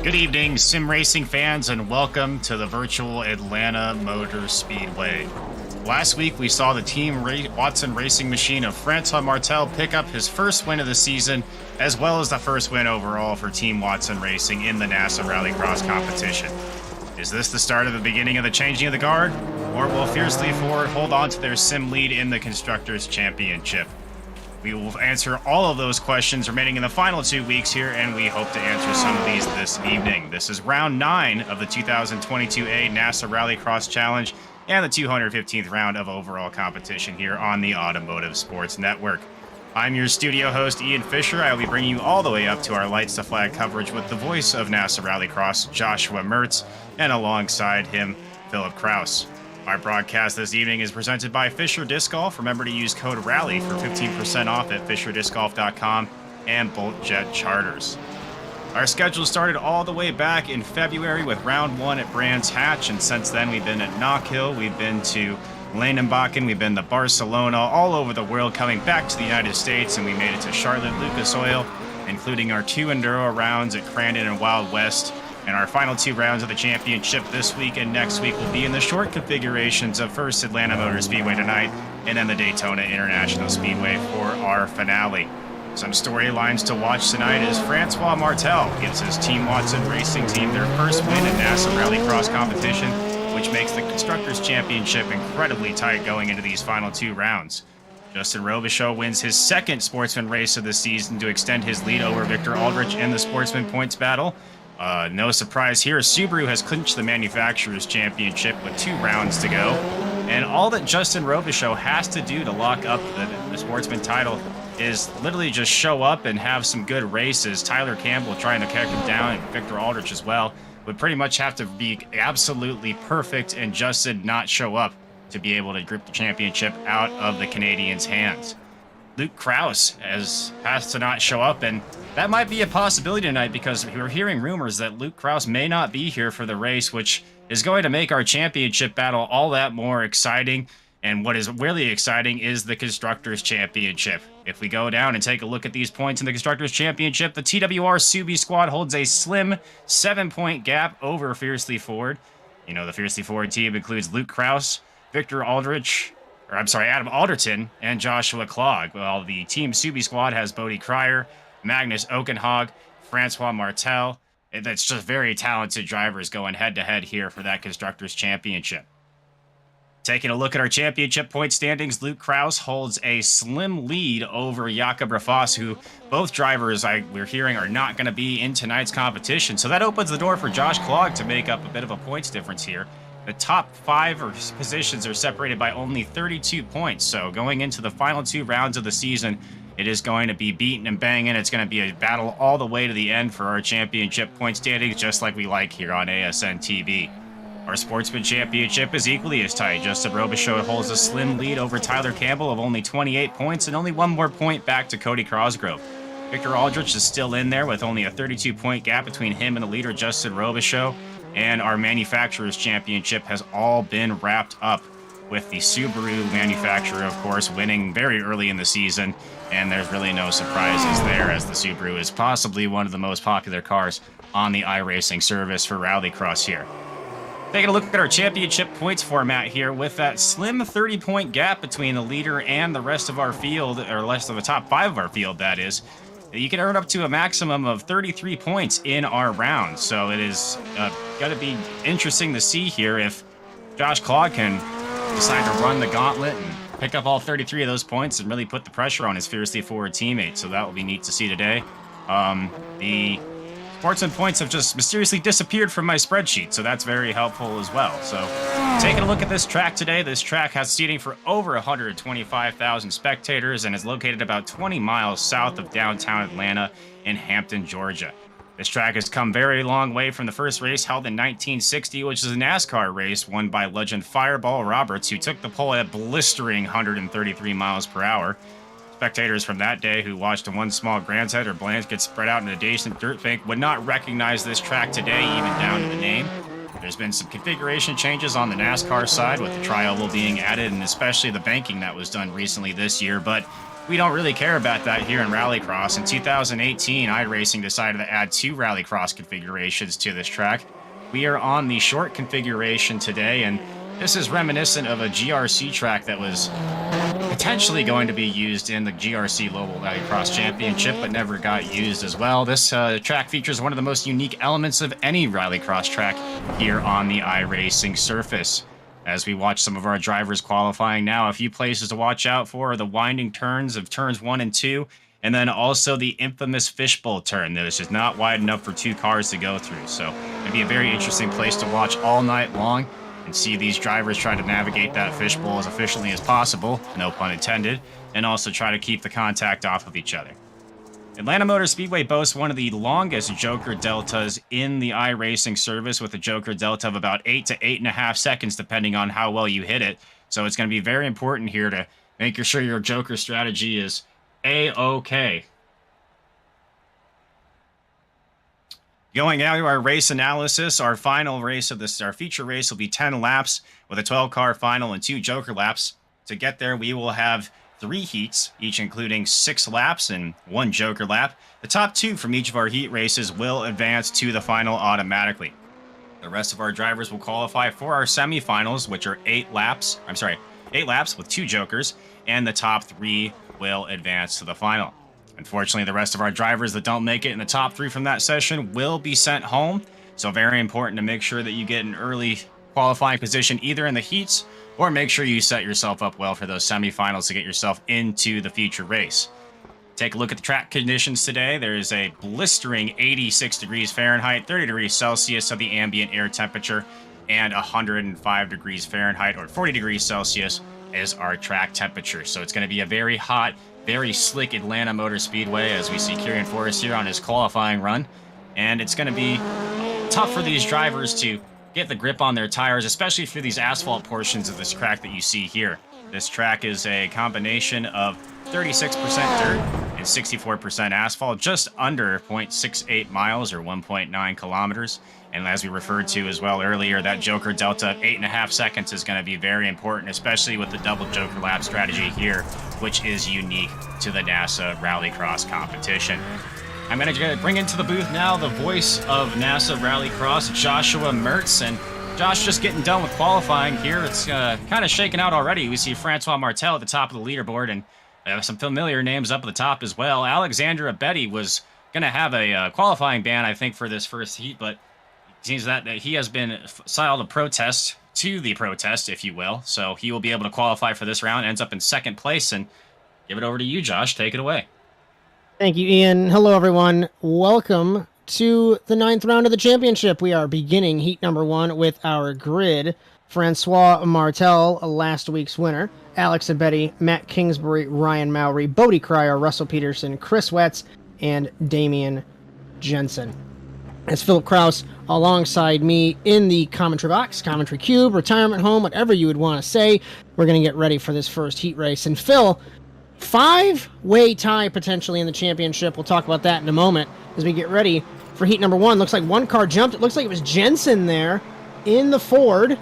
Good evening, sim racing fans, and welcome to the virtual Atlanta Motor Speedway. Last week, we saw the Team Watson racing machine of Francois Martel pick up his first win of the season, as well as the first win overall for Team Watson Racing in the NASA Rallycross competition. Is this the start of the beginning of the changing of the guard, or will Fiercely Ford hold on to their sim lead in the Constructors Championship? We will answer all of those questions remaining in the final 2 weeks here, and we hope to answer some of these this evening. This is round 9 of the 2022A NASA Rallycross Challenge and the 215th round of overall competition here on the Automotive Sports Network. I'm your studio host, Ian Fisher. I will be bringing you all the way up to our Lights to Flag coverage with the voice of NASA Rallycross, Joshua Mertz, and alongside him, Philip Kraus. Our broadcast this evening is presented by Fisher Disc Golf. Remember to use code RALLY for 15% off at FisherDiscGolf.com and Bolt Jet Charters. Our schedule started all the way back in February with round 1 at Brands Hatch, and since then we've been at Knock Hill, we've been to Landenbakken, we've been to Barcelona, all over the world, coming back to the United States, and we made it to Charlotte Lucas Oil, including our 2 Enduro rounds at Crandon and Wild West. And our final 2 rounds of the championship this week and next week will be in the short configurations of first Atlanta Motor Speedway tonight and then the Daytona International Speedway for our finale. Some storylines to watch tonight as Francois Martel gives his Team Watson racing team their first win in NASA Rallycross competition, which makes the Constructors Championship incredibly tight going into these final 2 rounds. Justin Robichaux wins his second Sportsman race of the season to extend his lead over Victor Aldrich in the Sportsman points battle. No surprise here, Subaru has clinched the Manufacturers Championship with 2 rounds to go. And all that Justin Robichaux has to do to lock up the Sportsman title is literally just show up and have some good races. Tyler Campbell trying to kick him down, and Victor Aldrich as well, would pretty much have to be absolutely perfect and Justin not show up to be able to grip the championship out of the Canadians' hands. Luke Kraus has to not show up, and that might be a possibility tonight because we're hearing rumors that Luke Kraus may not be here for the race, which is going to make our championship battle all that more exciting. And what is really exciting is the Constructors Championship. If we go down and take a look at these points in the Constructors Championship, the TWR Subi squad holds a slim 7-point gap over Fiercely Ford. You know, the Fiercely Ford team includes Luke Kraus, Adam Alderton, and Joshua Klog, while the Team Subi squad has Bodie Cryer, Magnus Okenhag, Francois Martel. That's just very talented drivers going head-to-head here for that Constructors Championship. Taking a look at our championship point standings, Luke Kraus holds a slim lead over Jakob Rafas, who both drivers we're hearing are not going to be in tonight's competition. So that opens the door for Josh Klog to make up a bit of a points difference here. The top 5 positions are separated by only 32 points. So going into the final 2 rounds of the season, it is going to be beaten and banging. It's going to be a battle all the way to the end for our championship point standings, just like we like here on ASN TV. Our Sportsman Championship is equally as tight. Justin Robichaux holds a slim lead over Tyler Campbell of only 28 points and only 1 more point back to Cody Cosgrove. Victor Aldrich is still in there with only a 32-point gap between him and the leader, Justin Robichaux. And our Manufacturers Championship has all been wrapped up with the Subaru manufacturer, of course, winning very early in the season. And there's really no surprises there, as the Subaru is possibly one of the most popular cars on the iRacing service for Rallycross here. Taking a look at our championship points format here, with that slim 30-point gap between the leader and the rest of our field, or rest of the top 5 of our field, that is, you can earn up to a maximum of 33 points in our round. So it is going to be interesting to see here if Josh Klog can decide to run the gauntlet and pick up all 33 of those points and really put the pressure on his Fiercely Forward teammate. So that will be neat to see today. The Sportsman points have just mysteriously disappeared from my spreadsheet, so that's very helpful as well. So taking a look at this track today, this track has seating for over 125,000 spectators and is located about 20 miles south of downtown Atlanta in Hampton, Georgia. This track has come very long way from the first race held in 1960, which is a NASCAR race won by legend Fireball Roberts, who took the pole at a blistering 133 miles per hour. Spectators from that day who watched a one small grandstand or blanket spread out in a adjacent dirt bank would not recognize this track today, even down to the name. There's been some configuration changes on the NASCAR side, with the tri-oval being added and especially the banking that was done recently this year, but we don't really care about that here in Rallycross. In 2018, iRacing decided to add 2 Rallycross configurations to this track. We are on the short configuration today, and this is reminiscent of a GRC track that was potentially going to be used in the GRC Global Rallycross Championship, but never got used as well. This track features one of the most unique elements of any Rallycross track here on the iRacing surface. As we watch some of our drivers qualifying now, a few places to watch out for are the winding turns of turns 1 and 2, and then also the infamous fishbowl turn. This is not wide enough for 2 cars to go through, so it'd be a very interesting place to watch all night long and see these drivers try to navigate that fishbowl as efficiently as possible, no pun intended, and also try to keep the contact off of each other. Atlanta Motor Speedway boasts one of the longest Joker deltas in the iRacing service, with a Joker delta of about 8 to 8.5 seconds, depending on how well you hit it. So it's going to be very important here to make sure your Joker strategy is A-OK. Going now to our race analysis, our final race of this, our feature race, will be 10 laps with a 12-car final and 2 Joker laps. To get there, we will have 3 heats, each including 6 laps and 1 Joker lap. The top 2 from each of our heat races will advance to the final automatically. The rest of our drivers will qualify for our semifinals, which are 8 laps with 2 Jokers, and the top 3 will advance to the final. Unfortunately, the rest of our drivers that don't make it in the top 3 from that session will be sent home. So very important to make sure that you get an early qualifying position either in the heats, or make sure you set yourself up well for those semifinals to get yourself into the future race. Take a look at the track conditions today. There is a blistering 86 degrees Fahrenheit, 30 degrees Celsius of the ambient air temperature, and 105 degrees Fahrenheit or 40 degrees Celsius is our track temperature. So it's going to be a very hot, very slick Atlanta Motor Speedway, as we see Kieran Forrest here on his qualifying run. And it's going to be tough for these drivers to get the grip on their tires, especially through these asphalt portions of this track that you see here. This track is a combination of 36% dirt and 64% asphalt, just under 0.68 miles or 1.9 kilometers. And as we referred to as well earlier, that Joker delta of 8.5 seconds is going to be very important, especially with the double Joker lap strategy here, which is unique to the NASA Rallycross competition. I'm going to bring into the booth now the voice of NASA Rallycross, Joshua Mertz. And Josh, just getting done with qualifying here. It's kind of shaken out already. We see Francois Martel at the top of the leaderboard, and some familiar names up at the top as well. Alexandra Betty was going to have a qualifying ban, I think, for this first heat, but it seems that he has been filed a protest to the protest, if you will. So he will be able to qualify for this round, ends up in second place. And give it over to you, Josh. Take it away. Thank you, Ian. Hello, everyone. Welcome to the 9th round of the championship. We are beginning heat number 1 with our grid. Francois Martel, last week's winner. Alex Abetty, Matt Kingsbury, Ryan Mowry, Bodie Cryer, Russell Peterson, Chris Wetz, and Damian Jensen. As Philip Kraus alongside me in the commentary box, commentary cube, retirement home, whatever you would want to say. We're going to get ready for this first heat race. And Phil, 5-way tie potentially in the championship. We'll talk about that in a moment as we get ready for heat number 1. Looks like one car jumped. It looks like it was Jensen there in the Ford.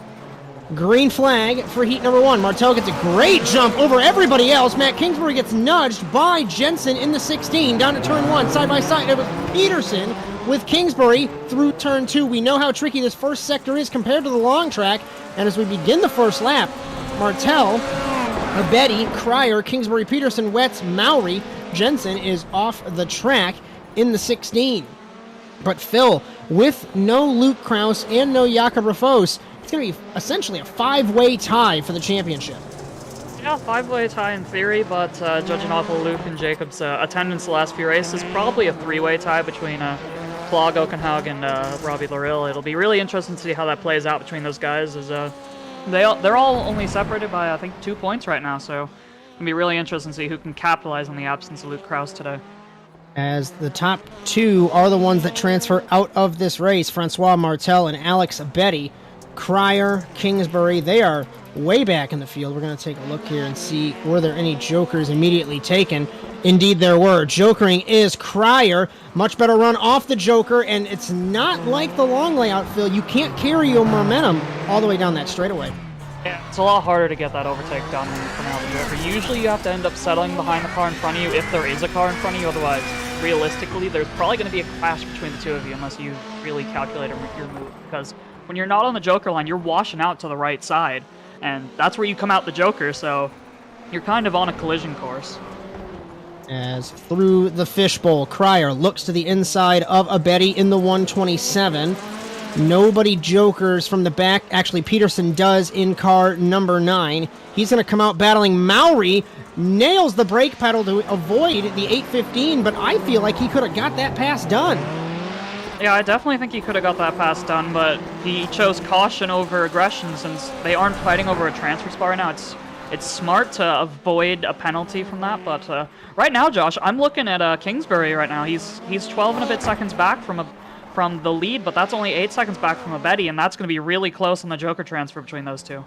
Green flag for heat number 1. Martel gets a great jump over everybody else. Matt Kingsbury gets nudged by Jensen in the 16 down to turn 1. Side by side, it was Peterson with Kingsbury through turn 2. We know how tricky this first sector is compared to the long track. And as we begin the first lap, Martel, Betty, Cryer, Kingsbury, Peterson, Wetz, Mowry, Jensen is off the track in the 16. But Phil, with no Luke Kraus and no Jakob Rafos, it's going to be essentially a 5-way tie for the championship. Yeah, 5-way tie in theory, but judging off of Luke and Jacob's attendance the last few races, probably a 3-way tie between Klog, Okenhaug, and Robbie Larill. It'll be really interesting to see how that plays out between those guys, as they're all only separated by, I think, 2 points right now, so it'll be really interesting to see who can capitalize on the absence of Luke Kraus today. As the top 2 are the ones that transfer out of this race, Francois Martel and Alex Betty. Cryer, Kingsbury, they are way back in the field. We're going to take a look here and see, were there any jokers immediately taken? Indeed there were. Jokering is Cryer. Much better run off the joker, and it's not like the long layout, Phil. You can't carry your momentum all the way down that straightaway. Yeah, it's a lot harder to get that overtake done when you're coming out the Joker. Usually you have to end up settling behind the car in front of you if there is a car in front of you. Otherwise, realistically, there's probably going to be a clash between the two of you unless you really calculate your move. Because when you're not on the Joker line, you're washing out to the right side. And that's where you come out the Joker, so you're kind of on a collision course. As through the fishbowl, Cryer looks to the inside of Abedi in the 127. Nobody jokers from the back. Actually, Peterson does in car number 9. He's going to come out battling Mowry. Nails the brake pedal to avoid the 815, but I feel like he could have got that pass done. Yeah, I definitely think he could have got that pass done, but he chose caution over aggression since they aren't fighting over a transfer spot right now. It's smart to avoid a penalty from that, but right now, Josh, I'm looking at Kingsbury right now. He's 12 and a bit seconds back from the lead, but that's only 8 seconds back from Abedi, and that's going to be really close on the Joker transfer between those two.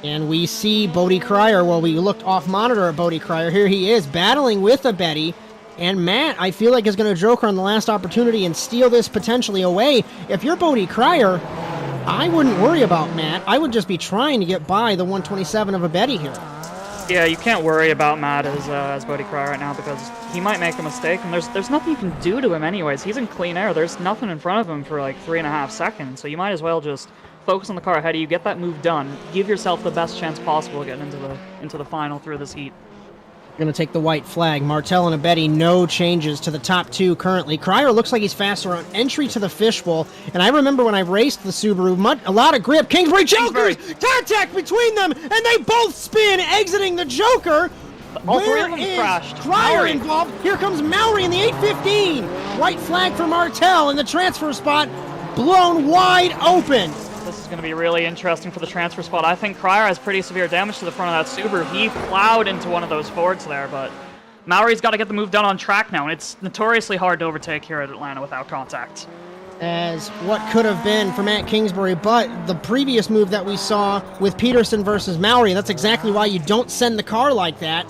And we see Bodie Cryer, well, we looked off monitor at Bodie Cryer. Here he is, battling with Abedi. And Matt, I feel like, is going to Joker on the last opportunity and steal this potentially away. If you're Bodie Cryer, I wouldn't worry about Matt. I would just be trying to get by the 127 of Abedi here. Yeah, you can't worry about Matt as Bodie Cryer right now because he might make a mistake, and there's nothing you can do to him anyways. He's in clean air. There's nothing in front of him for like 3.5 seconds, so you might as well just focus on the car ahead of you, get that move done, give yourself the best chance possible getting into the final through this heat. Going to take the white flag. Martel and Abedi, no changes to the top two currently. Cryer looks like he's faster on entry to the fishbowl. And I remember when I raced the Subaru, a lot of grip. Kingsbury Jokers! Contact between them, and they both spin, exiting the Joker. All three of them crashed. Cryer involved. Here comes Mowry in the 815. White flag for Martel, and the transfer spot blown wide open. This is going to be really interesting for the transfer spot. I think Cryer has pretty severe damage to the front of that Subaru. He plowed into one of those Fords there, but Mowry's got to get the move done on track now, and it's notoriously hard to overtake here at Atlanta without contact. As what could have been for Matt Kingsbury, but the previous move that we saw with Peterson versus Mowry, that's exactly why you don't send the car like that,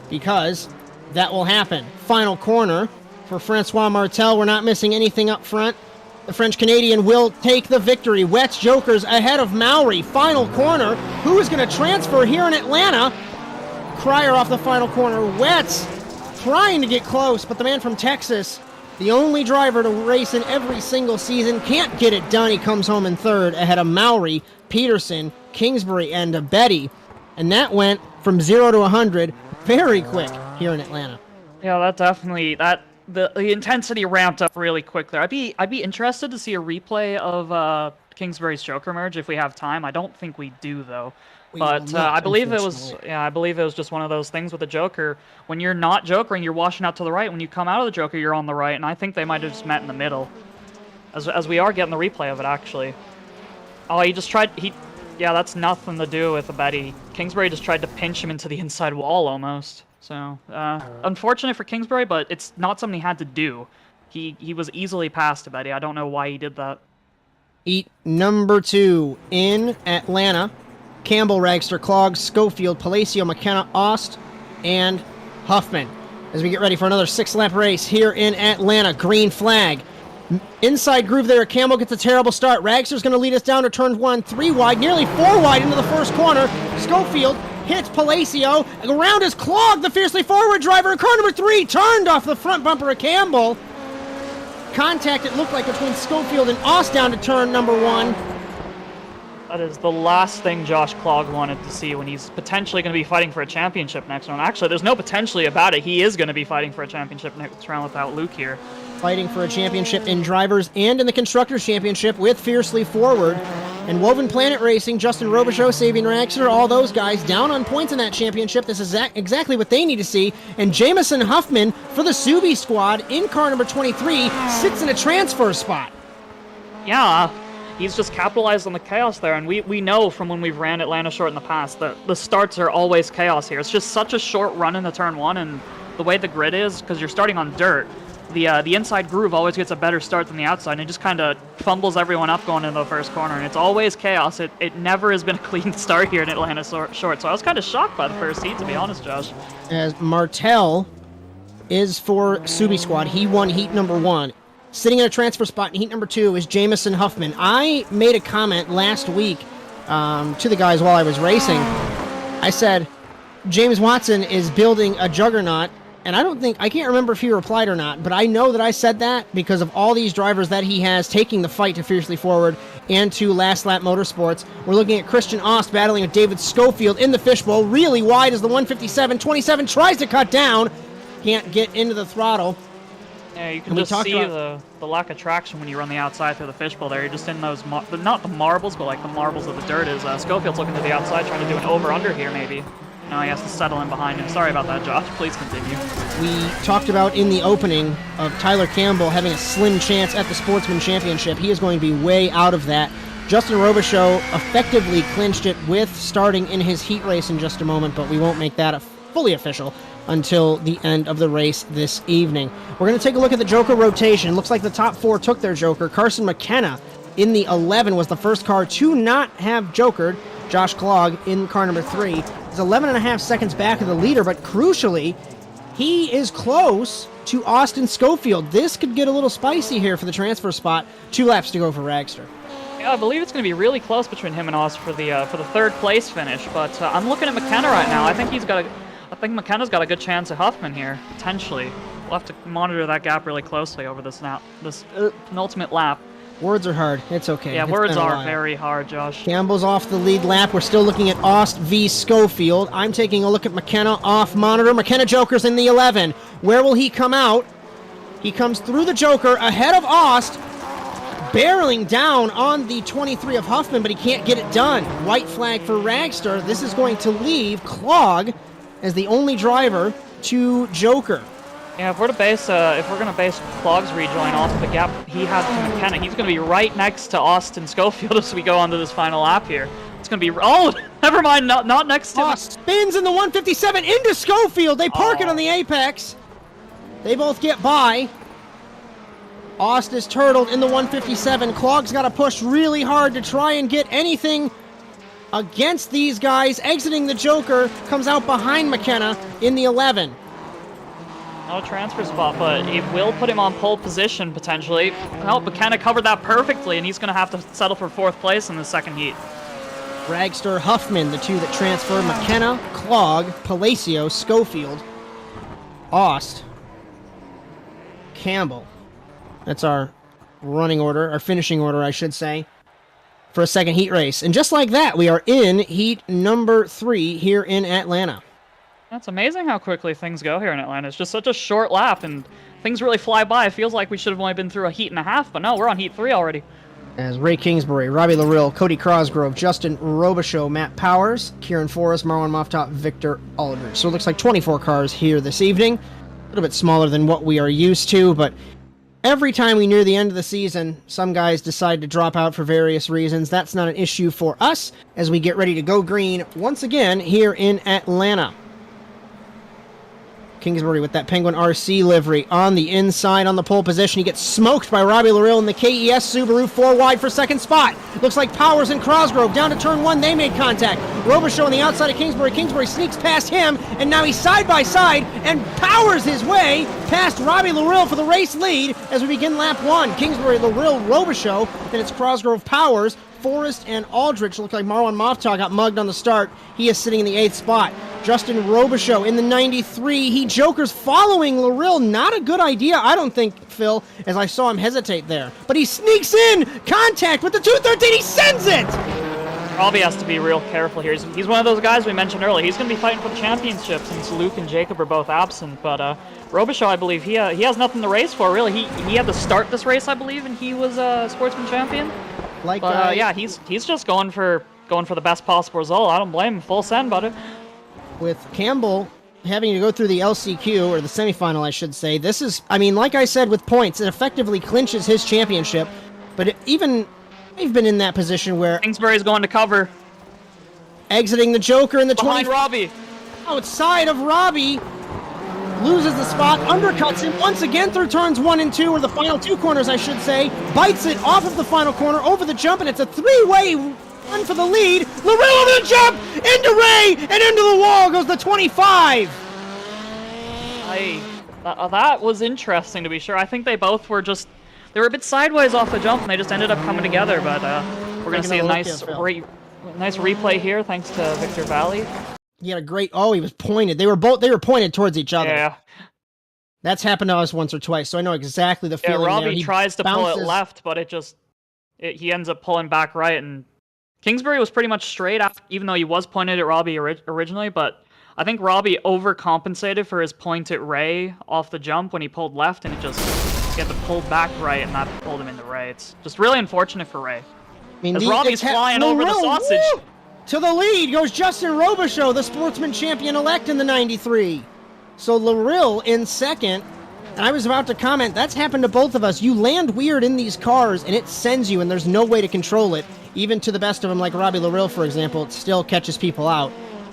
because that will happen. Final corner for Francois Martel. We're not missing anything up front. The French-Canadian will take the victory. Wets Jokers ahead of Mowry. Final corner. Who is going to transfer here in Atlanta? Cryer off the final corner. Wets trying to get close, but the man from Texas, the only driver to race in every single season, can't get it done. He comes home in third ahead of Mowry, Peterson, Kingsbury, and Abedi. And that went from 0 to 100 very quick here in Atlanta. Yeah, that definitely... The intensity ramped up really quick there. I'd be interested to see a replay of Kingsbury's Joker merge if we have time. I don't think we do though. But I believe it was just one of those things with the Joker. When you're not jokering, you're washing out to the right. When you come out of the Joker, you're on the right, and I think they might have just met in the middle. As we are getting the replay of it actually. Oh, he just tried yeah, that's nothing to do with Abedi. Kingsbury just tried to pinch him into the inside wall almost. So, unfortunate for Kingsbury, but it's not something he had to do. He was easily past Abedi. I don't know why he did that. Heat number 2 in Atlanta. Campbell, Ragster, Clogs, Schofield, Palacio, McKenna, Ost, and Huffman. As we get ready for another 6-lap race here in Atlanta. Green flag. Inside groove there. Campbell gets a terrible start. Ragster's going to lead us down to turn 1, 3 wide, nearly 4 wide into the first corner. Schofield hits Palacio. Around is Clog, the fiercely forward driver. In car number 3, turned off the front bumper of Campbell. Contact, it looked like, between Schofield and Ost down to turn number 1. That is the last thing Josh Clog wanted to see when he's potentially going to be fighting for a championship next round. Actually, there's no potentially about it. He is going to be fighting for a championship next round without Luke here. Fighting for a championship in drivers and in the Constructors Championship with Fiercely Forward. And Woven Planet Racing, Justin Robichaux, Sabian Raxter, all those guys down on points in that championship. This is exactly what they need to see. And Jamison Huffman for the Subi squad in car number 23 sits in a transfer spot. Yeah, he's just capitalized on the chaos there. And we know from when we've ran Atlanta Short in the past that the starts are always chaos here. It's just such a short run into turn 1, and the way the grid is, because you're starting on dirt, the inside groove always gets a better start than the outside, and it just kind of fumbles everyone up going into the first corner, and it's always chaos. It never has been a clean start here in Atlanta Short, so I was kind of shocked by the first heat, to be honest, Josh. As Martel is for Subi squad, he won heat number 1. Sitting in a transfer spot in heat number 2 is Jamison Huffman. I made a comment last week to the guys while I was racing. I said, James Watson is building a juggernaut, and I can't remember if he replied or not, but I know that I said that because of all these drivers that he has taking the fight to Fiercely Forward and to Last Lap Motorsports. We're looking at Christian Ost battling with David Schofield in the fishbowl, really wide as the 157. 27 tries to cut down, can't get into the throttle. Yeah, you can just see the lack of traction when you run the outside through the fishbowl there. You're just in those, not the marbles, but like the marbles of the dirt. Is Schofield's looking to the outside, trying to do an over-under here maybe. Now he has to settle in behind him. Sorry about that, Josh. Please continue. We talked about in the opening of Tyler Campbell having a slim chance at the Sportsman Championship. He is going to be way out of that. Justin Robichaux effectively clinched it with starting in his heat race in just a moment, but we won't make that fully official until the end of the race this evening. We're going to take a look at the Joker rotation. Looks like the top 4 took their Joker. Carson McKenna in the 11 was the first car to not have Jokered. Josh Klog in car number 3 is 11.5 seconds back of the leader, but crucially, he is close to Austin Schofield. This could get a little spicy here for the transfer spot. 2 laps to go for Ragster. Yeah, I believe it's going to be really close between him and Ost for the third place finish, but I'm looking at McKenna right now. I think McKenna's got a good chance at Huffman here, potentially. We'll have to monitor that gap really closely over this penultimate lap. Words are hard. It's okay. Yeah, words are very hard, Josh. Campbell's off the lead lap. We're still looking at Ost v. Schofield. I'm taking a look at McKenna off monitor. McKenna Joker's in the 11. Where will he come out? He comes through the Joker ahead of Ost, barreling down on the 23 of Huffman, but he can't get it done. White flag for Ragster. This is going to leave Klog as the only driver to Joker. Yeah, if we're gonna base Klog's rejoin off of the gap he had to McKenna, he's gonna be right next to Austin Schofield as we go on to this final lap here. It's gonna be never mind, not next to Ost spins in the 157 into Schofield. They park it on the apex. They both get by. Ost is turtled in the 157. Klog's got to push really hard to try and get anything against these guys. Exiting the Joker, comes out behind McKenna in the 11. No transfer spot, but it will put him on pole position potentially. Oh, McKenna covered that perfectly, and he's going to have to settle for 4th place in the second heat. Ragster, Huffman, the 2 that transfer. McKenna, Klog, Palacio, Schofield, Ost, Campbell. That's our running order, our finishing order, I should say, for a second heat race. And just like that, we are in heat number 3 here in Atlanta. That's amazing how quickly things go here in Atlanta. It's just such a short lap, and things really fly by. It feels like we should have only been through a heat and a half, but no, we're on heat 3 already. As Ray Kingsbury, Robbie Larill, Cody Crosgrove, Justin Robichaux, Matt Powers, Kieran Forrest, Marwan Moftop, Victor Aldridge. So it looks like 24 cars here this evening. A little bit smaller than what we are used to, but every time we near the end of the season, some guys decide to drop out for various reasons. That's not an issue for us as we get ready to go green once again here in Atlanta. Kingsbury with that Penguin RC livery on the inside on the pole position. He gets smoked by Robbie Larill in the KES Subaru, 4 wide for second spot. Looks like Powers and Crosgrove down to turn 1. They made contact. Robichaux on the outside of Kingsbury. Kingsbury sneaks past him, and now he's side by side and powers his way past Robbie Larill for the race lead as we begin lap 1. Kingsbury, Larill, Robichaux, then it's Crosgrove, Powers, Forrest, and Aldrich. Look like Marwan Moftah got mugged on the start. He is sitting in the 8th spot. Justin Robichaux in the 93. He jokers following Larill. Not a good idea, I don't think, Phil, as I saw him hesitate there. But he sneaks in. Contact with the 213. He sends it! Robbie has to be real careful here. He's one of those guys we mentioned earlier. He's going to be fighting for the championship since Luke and Jacob are both absent. But Robichaux, I believe, he has nothing to race for, really. He had to start this race, I believe, and he was a Sportsman champion. Yeah, he's just going for the best possible result. I don't blame him. Full send, buddy. With Campbell having to go through the LCQ, or the semifinal, I should say, this is, I mean, like I said, with points, it effectively clinches his championship. But even we've been in that position where Kingsbury's going to cover. Exiting the Joker in the behind Robbie. Outside of Robbie. Loses the spot, undercuts him once again through turns 1 and 2, or the final 2 corners, I should say. Bites it off of the final corner, over the jump, and it's a 3-way run for the lead. Larill over the jump, into Ray, and into the wall goes the 25. That was interesting, to be sure. I think they both were they were a bit sideways off the jump, and they just ended up coming together. But we're going to see a nice Nice replay here, thanks to Victor Vallee. He had a great. Oh, he was pointed. They were pointed towards each other. Yeah. That's happened to us once or twice, so I know exactly the feeling. Yeah, Robbie there. He tries to bounces. pull it left, but he ends up pulling back right, and Kingsbury was pretty much straight after, even though he was pointed at Robbie originally, but I think Robbie overcompensated for his point at Ray off the jump when he pulled left, and he had to pull back right, and that pulled him into Ray. It's just really unfortunate for Ray. I mean, As Robbie's flying over the sausage. Woo! To the lead goes Justin Robichaux, the Sportsman Champion-elect in the 93. So Larill in second. And I was about to comment, that's happened to both of us. You land weird in these cars, and it sends you, and there's no way to control it. Even to the best of them, like Robbie Larill, for example, it still catches people out.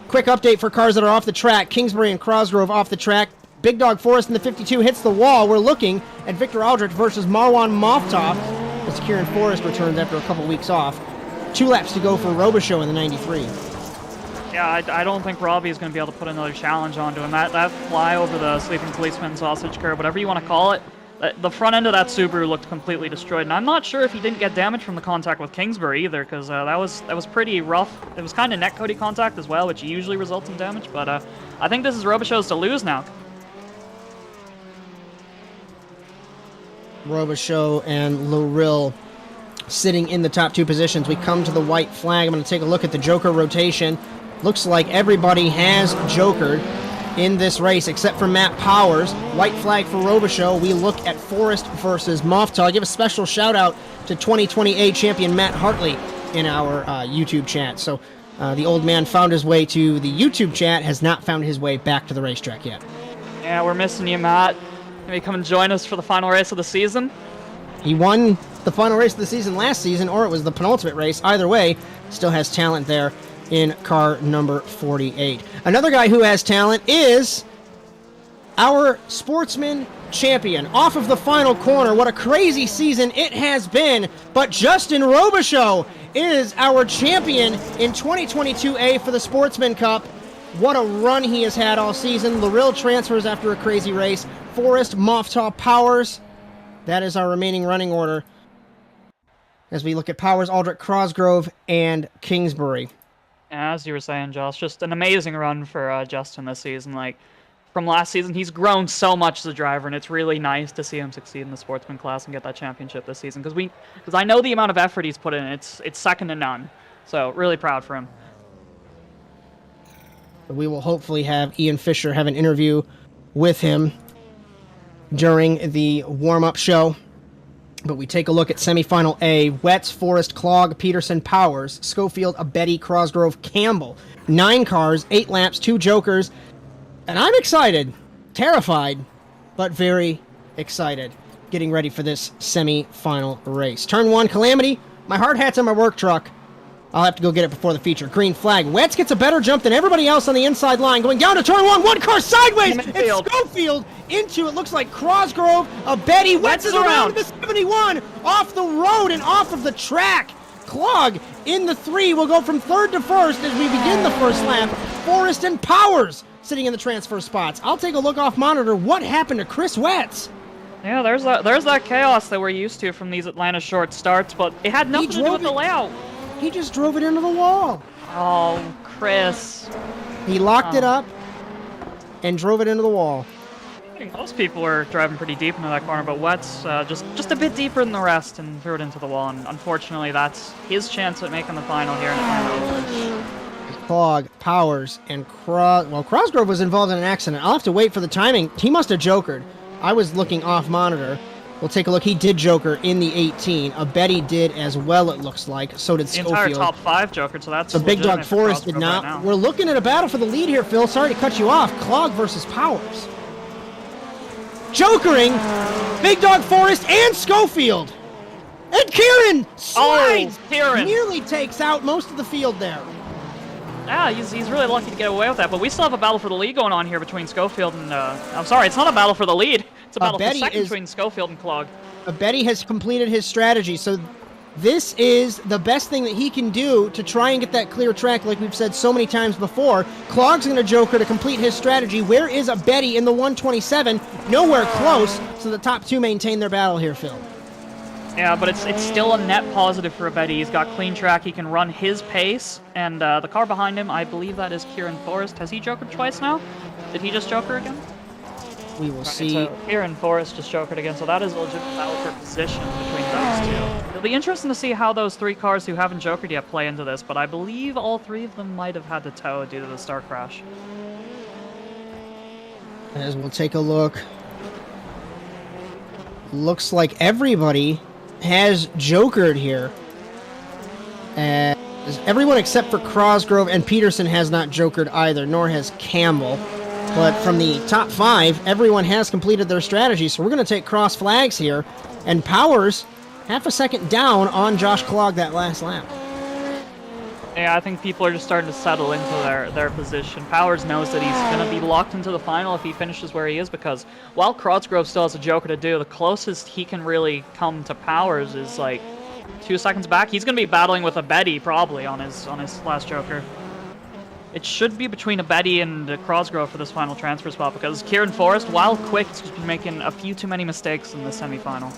Quick update for cars that are off the track. Kingsbury and Cosgrove off the track. Big Dog Forest in the 52 hits the wall. We're looking at Victor Aldrich versus Marwan Moftov as Kieran Forrest returns after a couple weeks off. 2 laps to go for Robichaux in the 93. Yeah, I don't think Robbie is going to be able to put another challenge onto him. That fly over the sleeping policeman sausage curb, whatever you want to call it, the front end of that Subaru looked completely destroyed. And I'm not sure if he didn't get damage from the contact with Kingsbury either, because that was pretty rough. It was kind of netcoaty contact as well, which usually results in damage. But I think this is Robichaux's to lose now. Robichaux and Larill sitting in the top 2 positions. We come to the white flag. I'm going to take a look at the Joker rotation. Looks like everybody has jokered in this race except for Matt Powers. White flag for Robichaux. We look at Forrest versus Moftov. I give a special shout out to 2020 champion Matt Hartley in our YouTube chat. So the old man found his way to the YouTube chat, has not found his way back to the racetrack yet. Yeah, we're missing you, Matt. Maybe come and join us for the final race of the season. He won the final race of the season last season, or it was the penultimate race. Either way, still has talent there in car number 48. Another guy who has talent is our Sportsman Champion. Off of the final corner, what a crazy season it has been, but Justin Robichaux is our champion in 2022A for the Sportsman Cup. What a run he has had all season. Larill transfers after a crazy race. Forrest, Moftov, Powers. That is our remaining running order as we look at Powers, Aldrich, Cosgrove, and Kingsbury. As you were saying, Josh, just an amazing run for Justin this season. Like, from last season, he's grown so much as a driver, and it's really nice to see him succeed in the sportsman class and get that championship this season. Because I know the amount of effort he's put in. It's second to none. So, really proud for him. We will hopefully have Ian Fisher have an interview with him during the warm-up show. But we take a look at semifinal A. Wetz, Forrest, Clogg, Peterson, Powers, Schofield, Abedi, Cosgrove, Campbell. 9 cars, 8 laps, 2 jokers. And I'm excited, terrified, but very excited. Getting ready for this semi-final race. Turn 1, Calamity. My hard hat's in my work truck. I'll have to go get it before the feature. Green flag. Wetz gets a better jump than everybody else on the inside line. Going down to turn 1. 1 car sideways. It's Schofield into, it looks like Cosgrove. Abedi. Wetz is around the 71. Off the road and off of the track. Clogg in the 3 will go from 3rd to 1st as we begin the first lap. Forrest and Powers sitting in the transfer spots. I'll take a look off monitor. What happened to Chris Wetz? Yeah, there's that chaos that we're used to from these Atlanta short starts, but it had nothing to do with the layout. He just drove it into the wall. Oh, Chris. He locked it up and drove it into the wall. I think most people were driving pretty deep into that corner, but Wetz just a bit deeper than the rest and threw it into the wall. And unfortunately, that's his chance at making the final here in Atlanta. Clogg, Powers, and Cosgrove was involved in an accident. I'll have to wait for the timing. He must have jokered. I was looking off monitor. We'll take a look. He did joker in the 18. Abedi did as well, it looks like. So did Schofield. The entire top 5 jokered, so that's... So Big Dog Forest did not. Right, we're looking at a battle for the lead here, Phil. Sorry to cut you off. Clogg versus Powers. Jokering, Big Dog Forest and Schofield. And Kieran slides. Oh, Kieran. Nearly takes out most of the field there. Yeah, he's really lucky to get away with that, but we still have a battle for the lead going on here between Schofield and... I'm sorry, it's not a battle for the lead. It's a battle for second between Schofield and Clogg. Abedi has completed his strategy, so this is the best thing that he can do to try and get that clear track, like we've said so many times before. Clogg's going to joker to complete his strategy. Where is Abedi in the 127? Nowhere close, so the top 2 maintain their battle here, Phil. Yeah, but it's still a net positive for Abedi. He's got clean track. He can run his pace, and the car behind him, I believe that is Kieran Forrest. Has he jokered twice now? Did he just joker again? We will see. So Kieran Forrest just jokered again, so that is a legitimate battle for position between those two. It'll be interesting to see how those 3 cars who haven't jokered yet play into this, but I believe all 3 of them might have had to tow due to the star crash. As we'll take a look. Looks like everybody has jokered here. As everyone except for Crosgrove and Peterson has not jokered either, nor has Campbell. But from the top 5, everyone has completed their strategy, so we're going to take cross flags here. And Powers, half a second down on Josh Klog that last lap. Yeah, I think people are just starting to settle into their position. Powers knows that he's going to be locked into the final if he finishes where he is, because while Crosgrove still has a joker to do, the closest he can really come to Powers is like 2 seconds back. He's going to be battling with Abedi probably on his last joker. It should be between Abedi and Crosgrove for this final transfer spot, because Kieran Forrest, while quick, has just been making a few too many mistakes in the semifinal.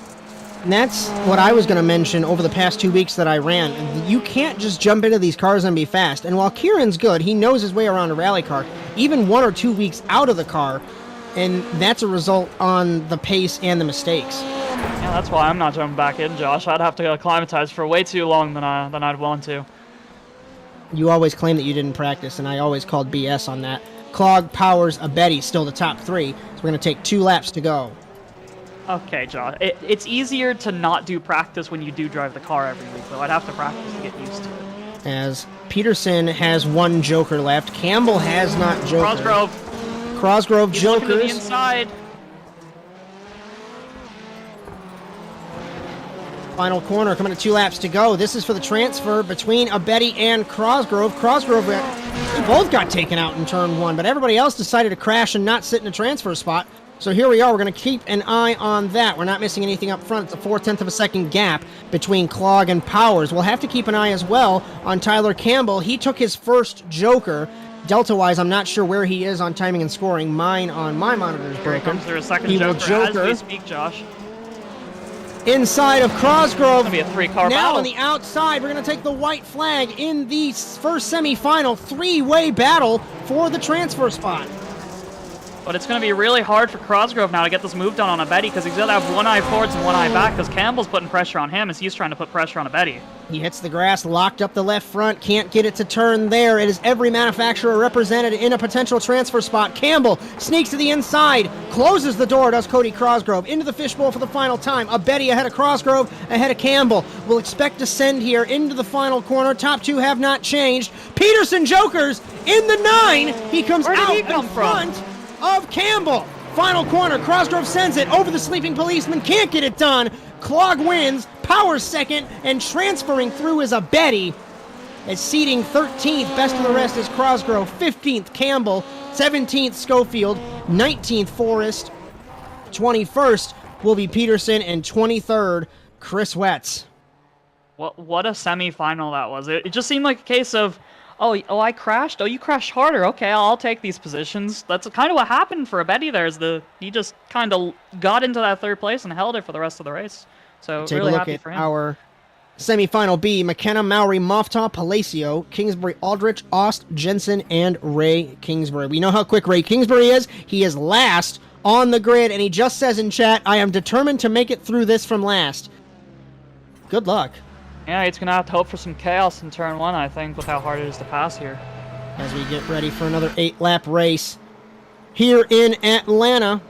And that's what I was going to mention over the past 2 weeks that I ran. You can't just jump into these cars and be fast. And while Kieran's good, he knows his way around a rally car, even 1 or 2 weeks out of the car, and that's a result on the pace and the mistakes. Yeah, that's why I'm not jumping back in, Josh. I'd have to acclimatize for way too long than I'd want to. You always claim that you didn't practice, and I always called BS on that. Klog, Powers, Abedi, still the top 3, so we're going to take 2 laps to go. Okay, Josh. It's easier to not do practice when you do drive the car every week, though. I'd have to practice to get used to it. As Peterson has 1 joker left. Campbell has not jokered. Crosgrove He's jokers. looking to the inside. Final corner, coming to 2 laps to go. This is for the transfer between Abedi and Crosgrove. Crosgrove, they both got taken out in turn 1, but everybody else decided to crash and not sit in a transfer spot. So here we are. We're going to keep an eye on that. We're not missing anything up front. It's a 4/10 of a second gap between Klog and Powers. We'll have to keep an eye as well on Tyler Campbell. He took his first joker. Delta-wise, I'm not sure where he is on timing and scoring. Mine on my monitor is broken. Here comes their second He will joker as we speak, Josh. Inside of Crosgrove. It's going to be a 3-car now battle. on the outside, we're going to take the white flag in the first semifinal 3-way battle for the transfer spot. But it's going to be really hard for Crosgrove now to get this move done on Abedi, because he's going to have 1 eye forwards and 1 eye back, because Campbell's putting pressure on him as he's trying to put pressure on Abedi. He hits the grass, locked up the left front, can't get it to turn there. It is every manufacturer represented in a potential transfer spot. Campbell sneaks to the inside, closes the door, does Cody Crosgrove, into the fishbowl for the final time. Abedi ahead of Crosgrove, ahead of Campbell. We'll expect to send here into the final corner. Top 2 have not changed. Peterson jokers in the 9. He comes out in front of Campbell. Final corner, Crosgrove sends it over the sleeping policeman, can't get it done. Klog wins, Powers second, and transferring through is Abedi. As seating 13th, best of the rest is Crosgrove, 15th Campbell, 17th Schofield, 19th Forrest, 21st will be Peterson, and 23rd Chris Wetz. What a semifinal that was. It just seemed like a case of, oh, I crashed. Oh, you crashed harder. Okay, I'll take these positions. That's kind of what happened for Abedi there. He just kind of got into that 3rd place and held it for the rest of the race. So Take really a look happy at for him. our semifinal B: McKenna, Mowry, Moftaw, Palacio, Kingsbury, Aldrich, Ost, Jensen, and Ray Kingsbury. We know how quick Ray Kingsbury is. He is last on the grid, and he just says in chat, "I am determined to make it through this from last." Good luck. Yeah, he's going to have to hope for some chaos in turn 1, I think, with how hard it is to pass here. As we get ready for another 8-lap race here in Atlanta.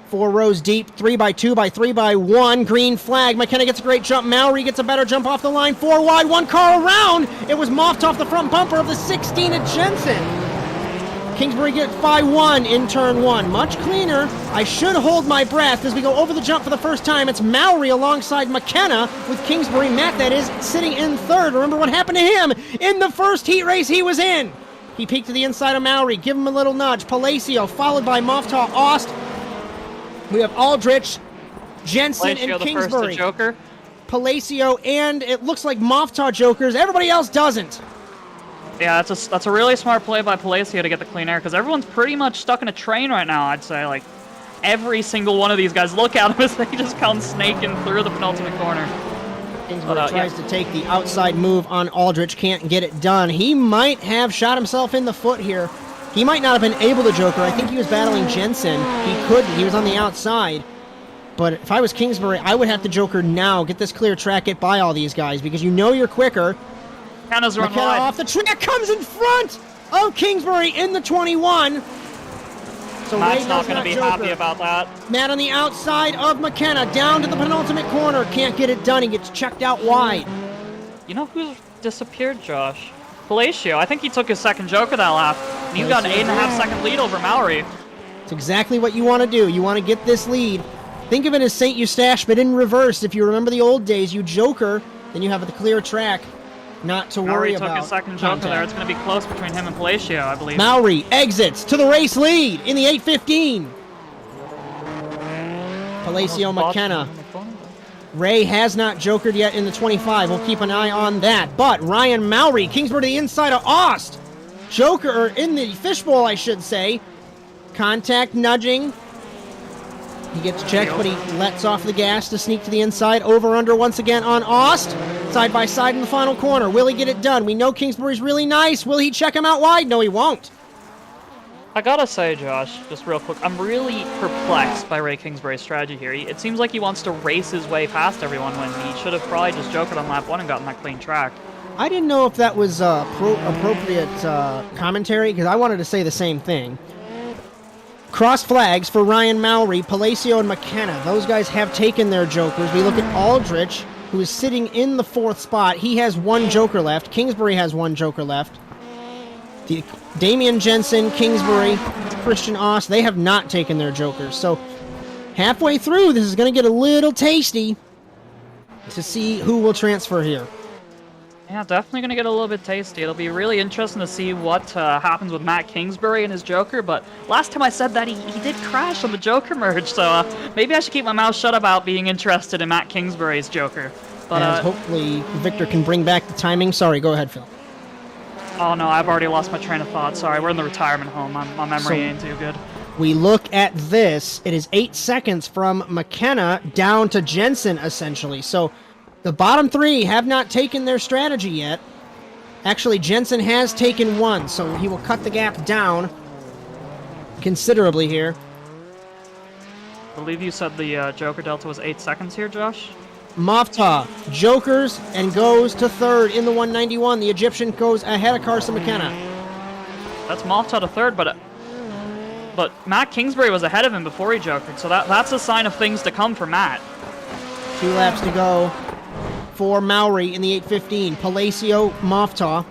4 rows deep, 3x2 by 3x1. Green flag. McKenna gets a great jump. Mowry gets a better jump off the line. 4 wide, 1 car around. It was mopped off the front bumper of the 16 at Jensen. Kingsbury gets by 1 in turn 1. Much cleaner. I should hold my breath as we go over the jump for the first time. It's Mowry alongside McKenna with Kingsbury. Matt, that is, sitting in 3rd. Remember what happened to him in the first heat race he was in. He peeked to the inside of Mowry. Give him a little nudge. Palacio followed by Moftaw, Ost. We have Aldrich, Jensen, Palacio, and the Kingsbury. first to joker. Palacio, and it looks like Moftaw jokers. Everybody else doesn't. Yeah, that's a really smart play by Palacio to get the clean air, because everyone's pretty much stuck in a train right now, I'd say. Like, every single one of these guys. Look at them as they just come snaking through the penultimate corner. Kingsbury tries to take the outside move on Aldrich, can't get it done. He might have shot himself in the foot here. He might not have been able to joker. I think he was battling Jensen. He couldn't. He was on the outside. But if I was Kingsbury, I would have to joker now, get this clear track, get by all these guys, because you know you're quicker. McKenna's run McKenna wide. off the track, comes in front of Kingsbury in the 21. So Matt's Ray not does going to be joker. happy about that. Matt on the outside of McKenna, down to the penultimate corner. Can't get it done. He gets checked out wide. You know who disappeared, Josh? Palacio. I think he took his second joker that lap. And he's got an 8.5-second lead over Mallory. It's exactly what you want to do. You want to get this lead. Think of it as St. Eustache, but in reverse. If you remember the old days, you joker, then you have the clear track. Not to worry about. Mallory took his second joker there. It's going to be close between him and Palacio, I believe. Mallory exits to the race lead in the 8:15. Palacio McKenna. Ray has not jokered yet in the 25. We'll keep an eye on that. But Ryan Mallory, Kingsbury to the inside of Aust. Joker, or in the fishbowl, I should say. Contact nudging. He gets checked, but he lets off the gas to sneak to the inside. Over under once again on Aust. Side by side in the final corner. Will he get it done? We know Kingsbury's really nice. Will he check him out wide? No, he won't. I gotta say, Josh, just real quick, I'm really perplexed by Ray Kingsbury's strategy here. It seems like he wants to race his way past everyone when he should have probably just jokered on lap 1 and gotten that clean track. I didn't know if that was appropriate commentary, because I wanted to say the same thing. Cross flags for Ryan Mallory, Palacio, and McKenna. Those guys have taken their jokers. We look at Aldrich, who is sitting in the 4th spot. He has 1 joker left. Kingsbury has 1 joker left. Damian Jensen, Kingsbury, Christian Aust, they have not taken their jokers. So halfway through, this is going to get a little tasty to see who will transfer here. Yeah, definitely going to get a little bit tasty. It'll be really interesting to see what happens with Matt Kingsbury and his joker, but last time I said that he did crash on the joker merge, so maybe I should keep my mouth shut about being interested in Matt Kingsbury's joker. But as hopefully Victor can bring back the timing. Sorry, go ahead, Phil. Oh no, I've already lost my train of thought. Sorry, we're in the retirement home. My memory ain't too good. We look at this. It is 8 seconds from McKenna down to Jensen, essentially. So the bottom 3 have not taken their strategy yet. Actually, Jensen has taken 1, so he will cut the gap down considerably here. I believe you said the joker delta was 8 seconds here, Josh? Mofta jokers and goes to 3rd in the 191. The Egyptian goes ahead of Carson McKenna. That's Mofta to 3rd, but Matt Kingsbury was ahead of him before he jokered, so that's a sign of things to come for Matt. 2 laps to go for Mallory in the 8:15. Palacio, Mofta.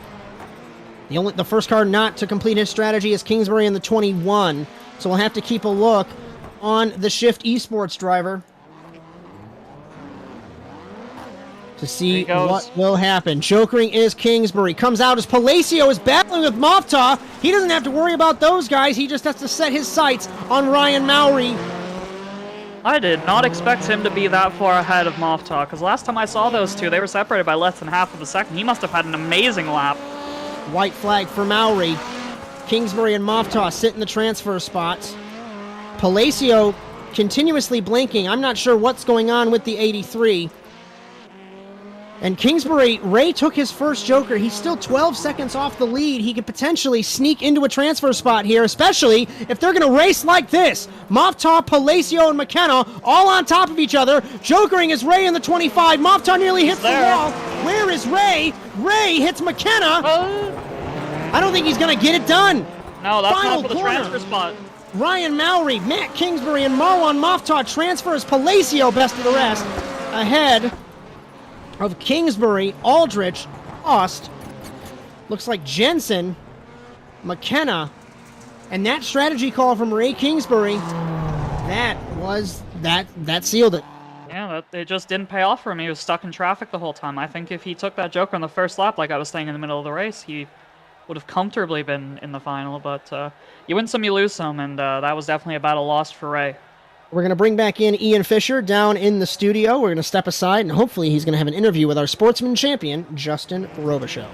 The first car not to complete his strategy is Kingsbury in the 21. So we'll have to keep a look on the Shift Esports driver to see what will happen. Jokering is Kingsbury. Comes out as Palacio is battling with Mofta. He doesn't have to worry about those guys. He just has to set his sights on Ryan Mallory. I did not expect him to be that far ahead of Mofta, because last time I saw those two, they were separated by less than half of a second. He must have had an amazing lap. White flag for Mallory. Kingsbury and Mofta sit in the transfer spots. Palacio continuously blinking. I'm not sure what's going on with the 83. And Kingsbury, Ray took his first joker. He's still 12 seconds off the lead. He could potentially sneak into a transfer spot here, especially if they're going to race like this. Mofta, Palacio, and McKenna all on top of each other. Jokering is Ray in the 25. Mofta nearly hits the wall. Where is Ray? Ray hits McKenna. I don't think he's going to get it done. No, that's Final not for the corner. transfer spot. Ryan Mallory, Matt Kingsbury, and Marwan Mofta transfers. Palacio best of the rest. Ahead of Kingsbury, Aldrich, Aust. Looks like Jensen, McKenna, and that strategy call from Ray Kingsbury, that sealed it. Yeah, it just didn't pay off for him. He was stuck in traffic the whole time. I think if he took that joker on the first lap, like I was saying in the middle of the race, he would have comfortably been in the final. But you win some, you lose some, and that was definitely a battle lost for Ray. We're going to bring back in Ian Fisher down in the studio. We're going to step aside, and hopefully he's going to have an interview with our Sportsman Champion, Justin Robichaux.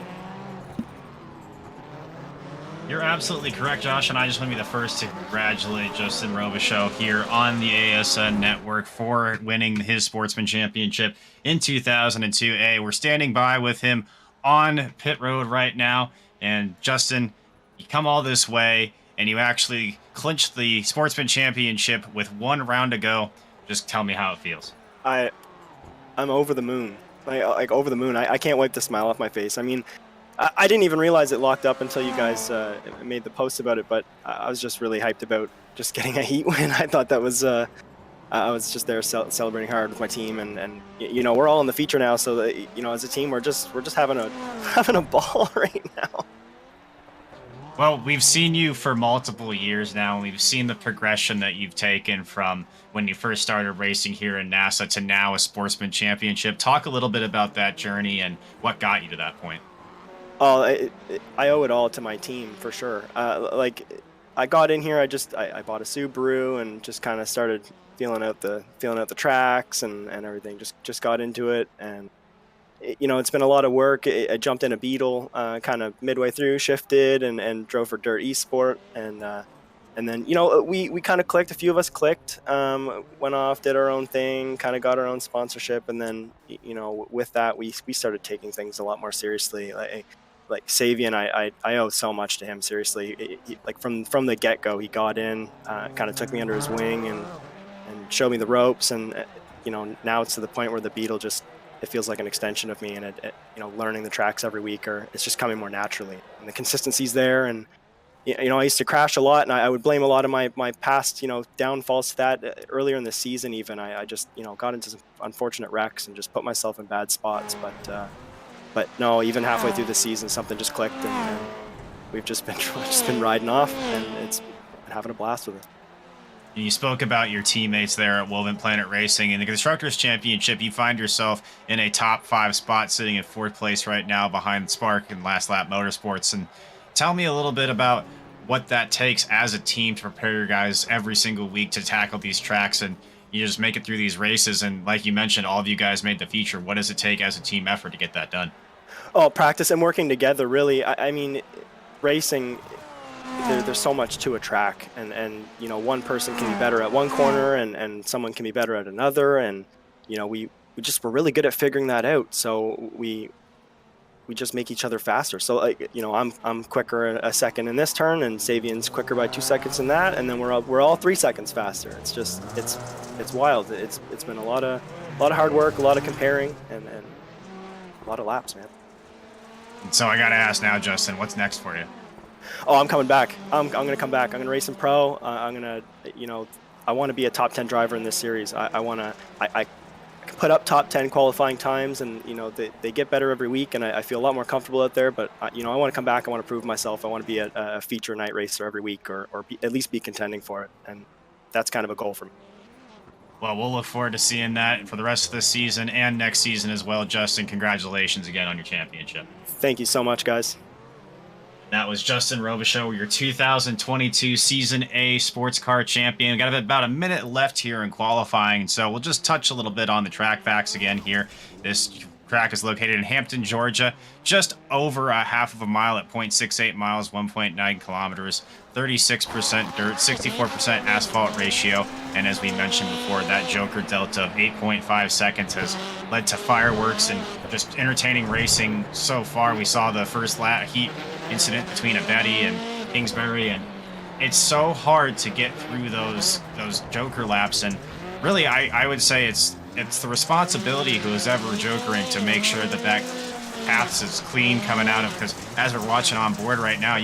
You're absolutely correct, Josh, and I just want to be the first to congratulate Justin Robichaux here on the ASN network for winning his Sportsman Championship in 2002. We're standing by with him on pit road right now, and Justin, you come all this way, and you actually clinched the Sportsman Championship with 1 round to go. Just tell me how it feels. I'm over the moon, like over the moon. I can't wipe the smile off my face. I mean, I didn't even realize it locked up until you guys made the post about it, but I was just really hyped about just getting a heat win. I thought that was, I was just there celebrating hard with my team, and you know, we're all in the feature now, so that, you know, as a team, we're just having a ball right now. Well, we've seen you for multiple years now, and we've seen the progression that you've taken from when you first started racing here in NASA to now a Sportsman Championship. Talk a little bit about that journey and what got you to that point. Oh, I owe it all to my team for sure. Like, I got in here, I bought a Subaru and just kind of started feeling out the tracks and everything. Just got into it, and you know, it's been a lot of work. I jumped in a Beetle kind of midway through, shifted and drove for Dirt Esport, and then, you know, we kind of clicked. A few of us clicked, went off, did our own thing, kind of got our own sponsorship, and then, you know, with that we started taking things a lot more seriously. Like Savian, I owe so much to him, seriously. Like from the get-go, he got in, kind of took me under his wing and showed me the ropes, and you know, now it's to the point where the Beetle just, it feels like an extension of me, and you know, learning the tracks every week, or it's just coming more naturally, and the consistency's there. And you know, I used to crash a lot, and I would blame a lot of my past, you know, downfalls to that. Earlier in the season even, I just, you know, got into some unfortunate wrecks and just put myself in bad spots, but no, even halfway through the season, something just clicked, and we've just been riding off, and it's been having a blast with it. You spoke about your teammates there at Woven Planet Racing. In the Constructors Championship, you find yourself in a top 5 spot, sitting in 4th place right now behind Spark and Last Lap Motorsports. And tell me a little bit about what that takes as a team to prepare your guys every single week to tackle these tracks, and you just make it through these races. And like you mentioned, all of you guys made the feature. What does it take as a team effort to get that done? Oh, practice and working together, really. I mean, racing, there's so much to a track, and you know, one person can be better at one corner, and someone can be better at another, and you know, we're really good at figuring that out. So we just make each other faster. So, like, you know, I'm quicker a second in this turn, and Savian's quicker by 2 seconds in that, and then we're all 3 seconds faster. It's just it's wild. It's been a lot of hard work, a lot of comparing, and a lot of laps, man. So I got to ask now, Justin, what's next for you? Oh, I'm coming back. I'm going to come back. I'm going to race in pro. I'm going to, you know, I want to be a top 10 driver in this series. I put up top 10 qualifying times, and, you know, they get better every week, and I feel a lot more comfortable out there. But, you know, I want to come back. I want to prove myself. I want to be a feature night racer every week, or at least be contending for it. And that's kind of a goal for me. Well, we'll look forward to seeing that for the rest of the season and next season as well. Justin, congratulations again on your championship. Thank you so much, guys. That was Justin Robichaux, your 2022 Season A Sports Car Champion. Got about a minute left here in qualifying, so we'll just touch a little bit on the track facts again here. This track is located in Hampton, Georgia, just over a half of a mile at 0.68 miles, 1.9 kilometers, 36% dirt, 64% asphalt ratio, and as we mentioned before, that Joker delta of 8.5 seconds has led to fireworks and just entertaining racing so far. We saw the first lap heat incident between Abedi and Kingsbury, and it's so hard to get through those Joker laps, and really I would say it's the responsibility of who's ever jokering to make sure that path is clean coming out of, because as we're watching on board right now,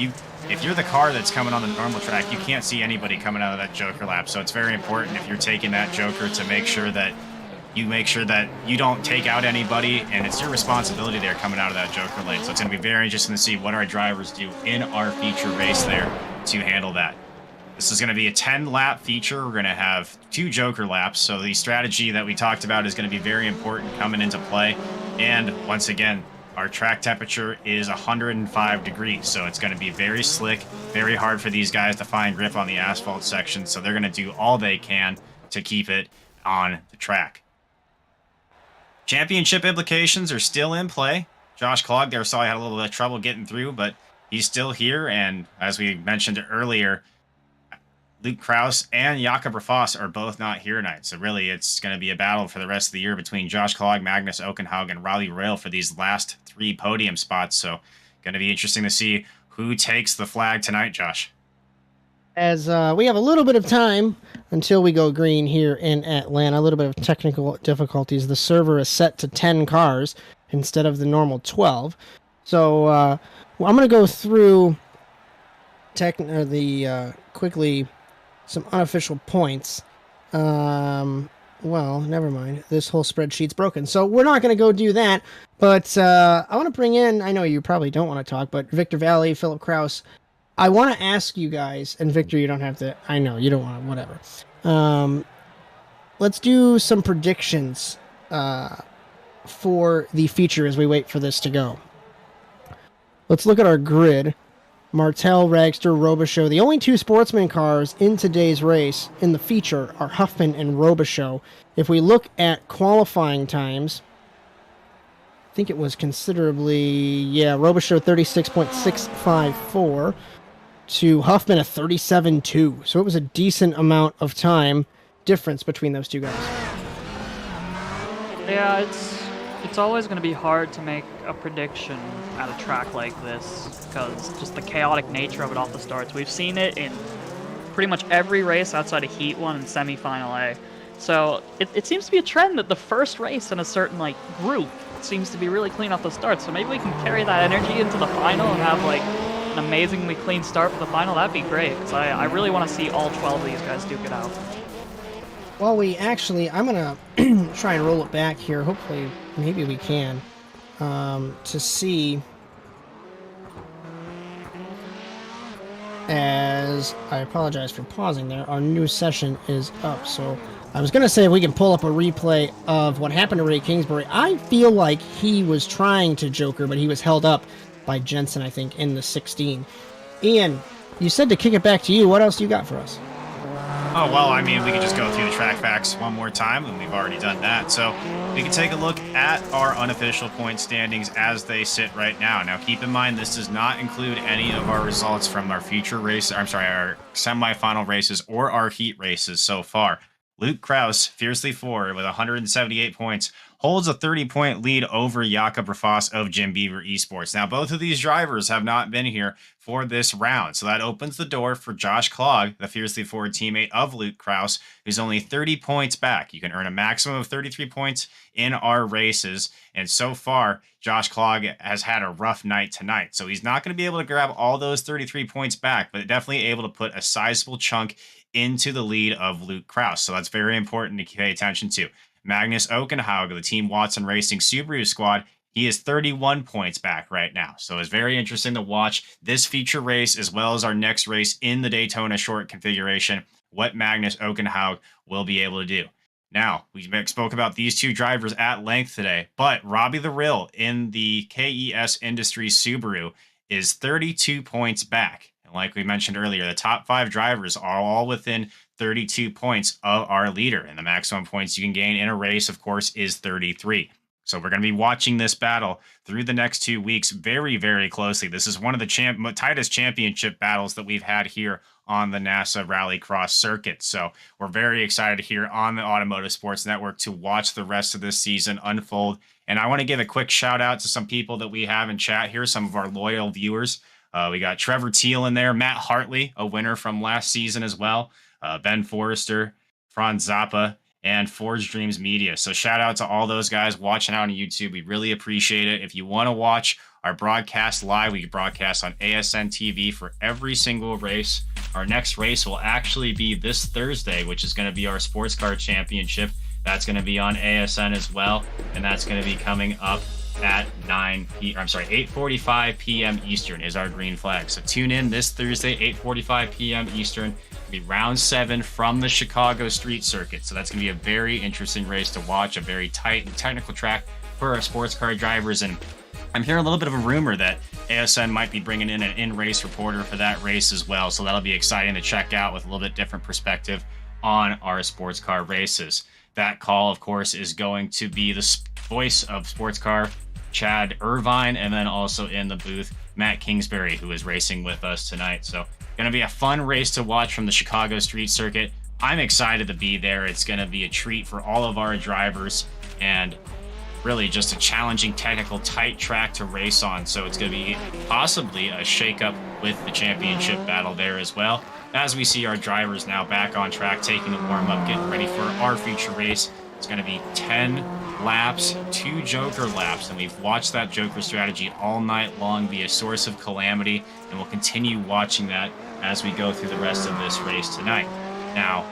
if you're the car that's coming on the normal track, you can't see anybody coming out of that Joker lap. So it's very important if you're taking that Joker to make sure that you don't take out anybody, and it's your responsibility there coming out of that Joker lane. So it's going to be very interesting to see what our drivers do in our feature race there to handle that. This is going to be a 10-lap feature. We're going to have 2 Joker laps, so the strategy that we talked about is going to be very important coming into play. And once again, our track temperature is 105 degrees, so it's going to be very slick, very hard for these guys to find grip on the asphalt section, so they're going to do all they can to keep it on the track. Championship implications are still in play. Josh Clog there saw he had a little bit of trouble getting through, but he's still here. And as we mentioned earlier, Luke Kraus and Jakob Rafos are both not here tonight. So really, it's going to be a battle for the rest of the year between Josh Klog, Magnus Okenhaug, and Raleigh Royal for these last 3 podium spots. So going to be interesting to see who takes the flag tonight, Josh. As we have a little bit of time until we go green here in Atlanta, a little bit of technical difficulties. The server is set to 10 cars instead of the normal 12. So I'm going to go through quickly some unofficial points. Well, never mind. This whole spreadsheet's broken. So we're not going to go do that. But I want to bring in, I know you probably don't want to talk, but Victor Vallee, Philip Kraus. I want to ask you guys, and Victor, you don't have to, I know, you don't want to, whatever. Let's do some predictions for the feature as we wait for this to go. Let's look at our grid. Martel, Ragster, Robichaux. The only 2 Sportsman cars in today's race in the feature are Huffman and Robichaux. If we look at qualifying times, I think it was considerably, Robichaux 36.654 to Huffman a 37.2. So it was a decent amount of time difference between those 2 guys. Yeah, it's always going to be hard to make a prediction at a track like this because just the chaotic nature of it off the starts. We've seen it in pretty much every race outside of Heat 1 and Semifinal A. So it seems to be a trend that the first race in a certain group seems to be really clean off the start. So maybe we can carry that energy into the final and have an amazingly clean start for the final. That'd be great because I really want to see all 12 of these guys duke it out. Well, I'm going to try and roll it back here. Hopefully, maybe we can, to see, as I apologize for pausing there, our new session is up. So I was going to say if we can pull up a replay of what happened to Ray Kingsbury. I feel like he was trying to joker, but he was held up by Jensen, I think, in the 16. Ian, you said to kick it back to you. What else do you got for us? Oh, well, I mean, we could just go through the track facts one more time, and we've already done that. So we can take a look at our unofficial point standings as they sit right now. Now, keep in mind, this does not include any of our results from our future race, our semifinal races or our heat races so far. Luke Kraus, fiercely forward with 178 points, holds a 30-point lead over Jakob Rafos of Jim Beaver Esports. Now, both of these drivers have not been here for this round, so that opens the door for Josh Klog, the fiercely forward teammate of Luke Kraus, who's only 30 points back. You can earn a maximum of 33 points in our races, and so far, Josh Klog has had a rough night tonight, so he's not going to be able to grab all those 33 points back, but definitely able to put a sizable chunk into the lead of Luke Kraus, so that's very important to pay attention to. Magnus Okenhaug, the Team Watson Racing Subaru squad, he is 31 points back right now. So it's very interesting to watch this feature race as well as our next race in the Daytona short configuration, what Magnus Okenhaug will be able to do. Now, we spoke about these 2 drivers at length today, but Robbie the Rill in the KES Industries Subaru is 32 points back. And like we mentioned earlier, the top 5 drivers are all within 32 points of our leader, and the maximum points you can gain in a race, of course, is 33. So we're going to be watching this battle through the next 2 weeks very, very closely. This is one of the tightest championship battles that we've had here on the NASA Rallycross circuit. So we're very excited here on the Automotive Sports Network to watch the rest of this season unfold. And I want to give a quick shout out to some people that we have in chat here, some of our loyal viewers. We got Trevor Teal in there, Matt Hartley, a winner from last season as well. Ben Forrester, Franz Zappa, and Forge Dreams Media. So shout out to all those guys watching out on YouTube. We really appreciate it. If you want to watch our broadcast live, we broadcast on ASN TV for every single race. Our next race will actually be this Thursday, which is going to be our Sports Car Championship. That's going to be on ASN as well, and that's going to be coming up at 8:45 p.m. Eastern is our green flag. So tune in this Thursday, 8:45 p.m. Eastern. It'll be round 7 from the Chicago Street Circuit. So that's going to be a very interesting race to watch, a very tight and technical track for our sports car drivers. And I'm hearing a little bit of a rumor that ASN might be bringing in an in-race reporter for that race as well. So that'll be exciting to check out with a little bit different perspective on our sports car races. That call, of course, is going to be the voice of sports car, Chad Irvine, and then also in the booth, Matt Kingsbury, who is racing with us tonight. So going to be a fun race to watch from the Chicago street circuit. I'm excited to be there. It's going to be a treat for all of our drivers, and really just a challenging, technical, tight track to race on. So it's going to be possibly a shakeup with the championship battle there as well, as we see our drivers now back on track, taking the warm-up, getting ready for our feature race. It's going to be 10 laps, 2 Joker laps, and we've watched that Joker strategy all night long be a source of calamity, and we'll continue watching that as we go through the rest of this race tonight. Now,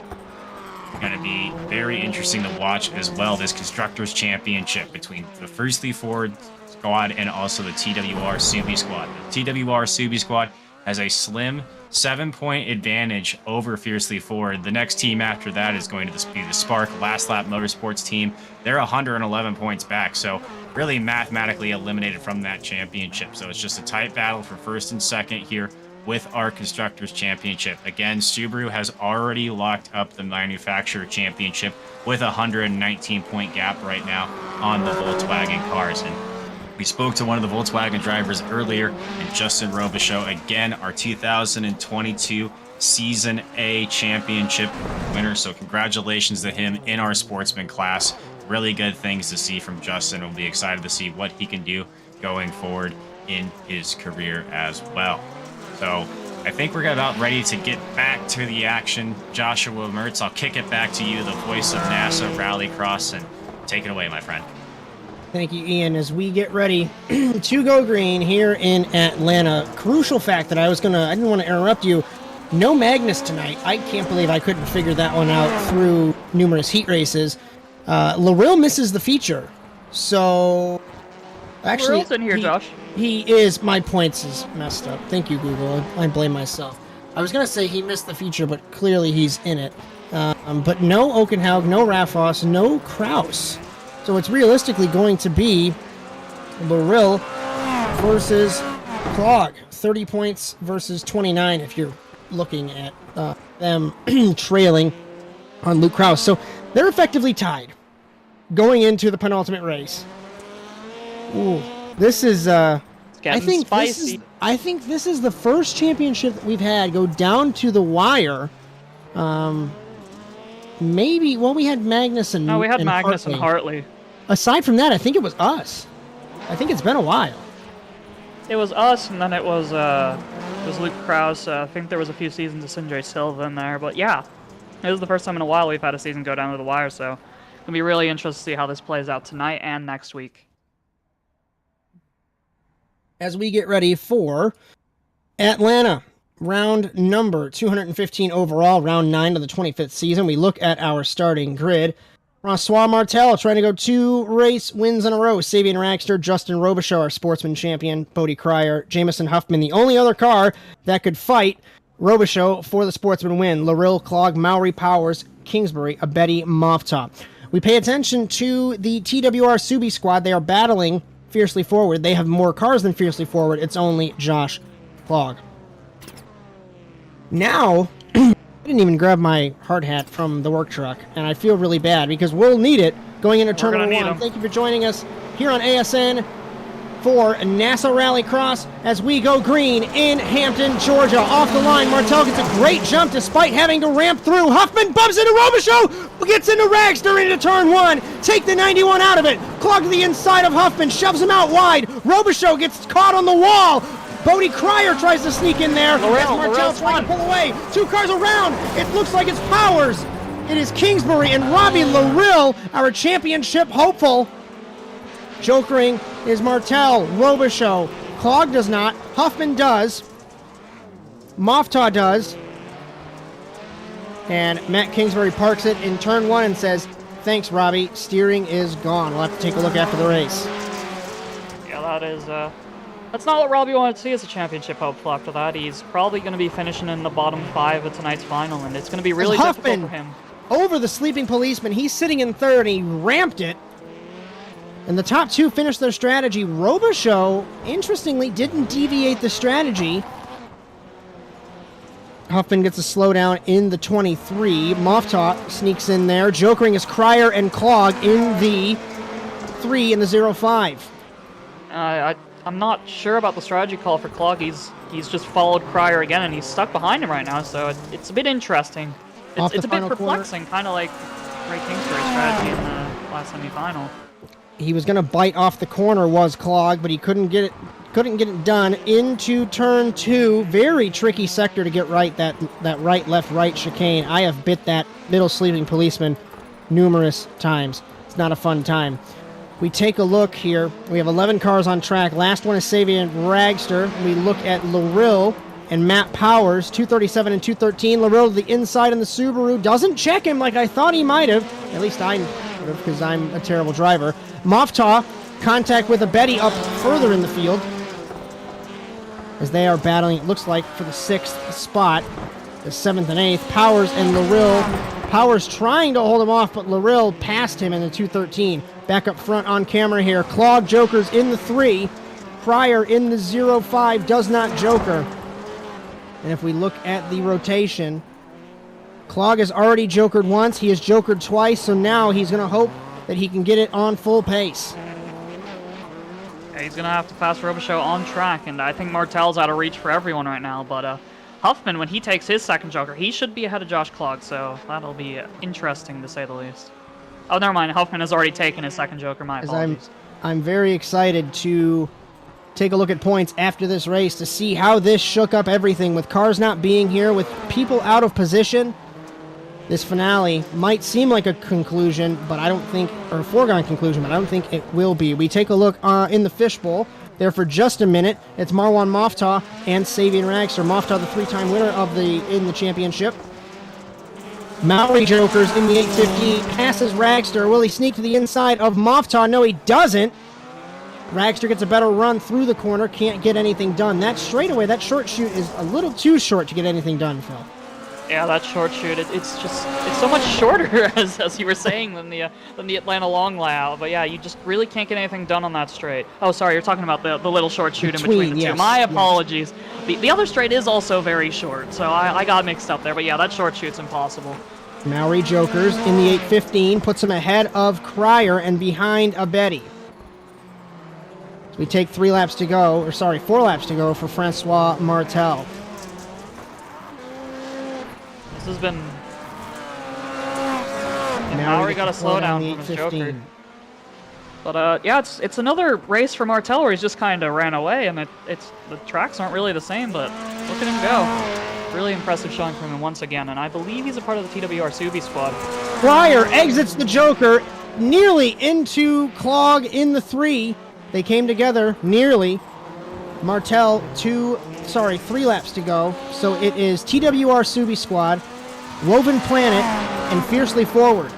it's going to be very interesting to watch as well, this Constructors Championship between the Fiercely Forward squad and also the TWR Subi squad. The TWR Subi squad has a slim 7-point advantage over Fiercely Forward. The next team after that is going to be the Spark Last Lap Motorsports team. They're 111 points back, so really mathematically eliminated from that championship. So it's just a tight battle for first and second here with our Constructors Championship. Again, Subaru has already locked up the Manufacturer Championship with a 119-point gap right now on the Volkswagen cars. And we spoke to one of the Volkswagen drivers earlier, and Justin Robichaux, again, our 2022 Season A Championship winner. So congratulations to him in our Sportsman class. Really good things to see from Justin. We'll be excited to see what he can do going forward in his career as well. So I think we're about ready to get back to the action. Joshua Mertz, I'll kick it back to you, the voice of NASA Rallycross, and take it away, my friend. Thank you, Ian. As we get ready to go green here in Atlanta, crucial fact that I didn't want to interrupt you. No Magnus tonight. I can't believe I couldn't figure that one out through numerous heat races. Loril misses the feature. So, actually, Loril's in here, Josh. He is. My points is messed up. Thank you, Google. I blame myself. I was going to say he missed the feature, but clearly he's in it. But no Okenhaug, no Raffos, no Kraus. So it's realistically going to be Loril versus Clog. 30 points versus 29 if you're looking at them trailing on Luke Kraus. So they're effectively tied going into the penultimate race. Ooh, this is I think this is the first championship that we've had go down to the wire. Maybe we had Magnus and we had and Magnus Hartley. and Hartley. Aside from that, I think it was us. I think it's been a while. It was us, and then it was Luke Kraus. I think there was a few seasons of Sinjay Silva in there, but yeah, it was the first time in a while we've had a season go down to the wire. So it'll be really interesting to see how this plays out tonight and next week. As we get ready for Atlanta, round number 215 overall, round 9 of the 25th season, we look at our starting grid. Francois Martel trying to go 2 race wins in a row. Sabian Rackster, Justin Robichaux, our Sportsman Champion, Bodie Cryer, Jamison Huffman, the only other car that could fight Robichaux for the Sportsman win. Loril, Clog, Mowry, Powers, Kingsbury, Abedi, Moftop. We pay attention to the TWR Subi squad. They are battling Fiercely Forward. They have more cars than Fiercely Forward. It's only Josh Clog. Now, I didn't even grab my hard hat from the work truck, and I feel really bad because we'll need it going into turn number 1. Thank you for joining us here on ASN for NASA Rallycross as we go green in Hampton, Georgia. Off the line, Martel gets a great jump despite having to ramp through. Huffman bumps into Robichaux, gets into Ragster into turn 1. Take the 91 out of it. Clog to the inside of Huffman, shoves him out wide. Robichaux gets caught on the wall. Bodie Cryer tries to sneak in there. Martel's trying to pull away. 2 cars around. It looks like it's Powers. It is Kingsbury and Robbie Loril, our championship hopeful. Jokering is Martel, Robichaux. Clog does not. Huffman does. Moftaw does. And Matt Kingsbury parks it in turn 1 and says, "Thanks, Robbie. Steering is gone." We'll have to take a look after the race. Yeah, that is that's not what Robbie wanted to see as a championship hopeful after that. He's probably going to be finishing in the bottom 5 of tonight's final, and it's going to be really difficult for him. Over the sleeping policeman. He's sitting in third, and he ramped it. And the top 2 finished their strategy. Robichaux, interestingly, didn't deviate the strategy. Huffman gets a slowdown in the 23. Moftop sneaks in there. Jokering is Cryer and Clog in the 3 and the 05. I'm not sure about the strategy call for Clog. He's just followed Cryer again, and he's stuck behind him right now, so it's a bit interesting. It's a bit perplexing, kind of like Ray Kingsbury's strategy in the last semifinal. He was going to bite off the corner, was Clog, but he couldn't get it done into turn 2. Very tricky sector to get right, that right, left, right chicane. I have bit that middle sleeping policeman numerous times. It's not a fun time. We take a look here. We have 11 cars on track. Last one is Savian Ragster. We look at Larill and Matt Powers, 237 and 213. Larill to the inside in the Subaru. Doesn't check him like I thought he might have. At least I would have, because I'm a terrible driver. Moftaw, contact with a Betty up further in the field as they are battling, it looks like, for the 6th spot. The 7th and 8th. Powers and Larill. Powers trying to hold him off, but Larill passed him in the 213. Back up front on camera here. Clog jokers in the 3. Cryer in the 0-5 does not joker. And if we look at the rotation, Clog has already jokered once. He has jokered twice, so now he's going to hope that he can get it on full pace. Yeah, he's going to have to pass Robichaux on track, and I think Martel's out of reach for everyone right now, but Huffman, when he takes his second joker, he should be ahead of Josh Clog, so that'll be interesting to say the least. Oh, never mind. Huffman has already taken his second joker. My apologies. I'm very excited to take a look at points after this race to see how this shook up everything. With cars not being here, with people out of position, this finale might seem like a conclusion, but I don't think, or a foregone conclusion, but I don't think it will be. We take a look in the fishbowl. There for just a minute, it's Marwan Moftaw and Savian Ragster. Moftaw, the 3-time winner in the championship. Maori jokers in the 850, passes Ragster. Will he sneak to the inside of Moftaw? No, he doesn't. Ragster gets a better run through the corner, can't get anything done. That straightaway, that short shoot is a little too short to get anything done, Phil. Yeah, that short shoot, it's so much shorter, as you were saying, than the Atlanta long layout. But yeah, you just really can't get anything done on that straight. Oh, sorry, you're talking about the little short shoot in between the two. My apologies. Yes. The other straight is also very short, so I got mixed up there. But yeah, that short shoot's impossible. Maori jokers in the 815, puts him ahead of Cryer and behind Abedi. So we take 4 laps to go for Francois Martel. This has been... Maori got a slowdown from his joker. But yeah, it's another race for Martel where he's just kind of ran away, and the tracks aren't really the same, but look at him go. Really impressive showing from him once again, and I believe he's a part of the TWR Subi squad. Cryer exits the joker nearly into Clog in the 3. They came together nearly. Martel 3 laps to go. So it is TWR Subi squad, Woven Planet, and Fiercely Forward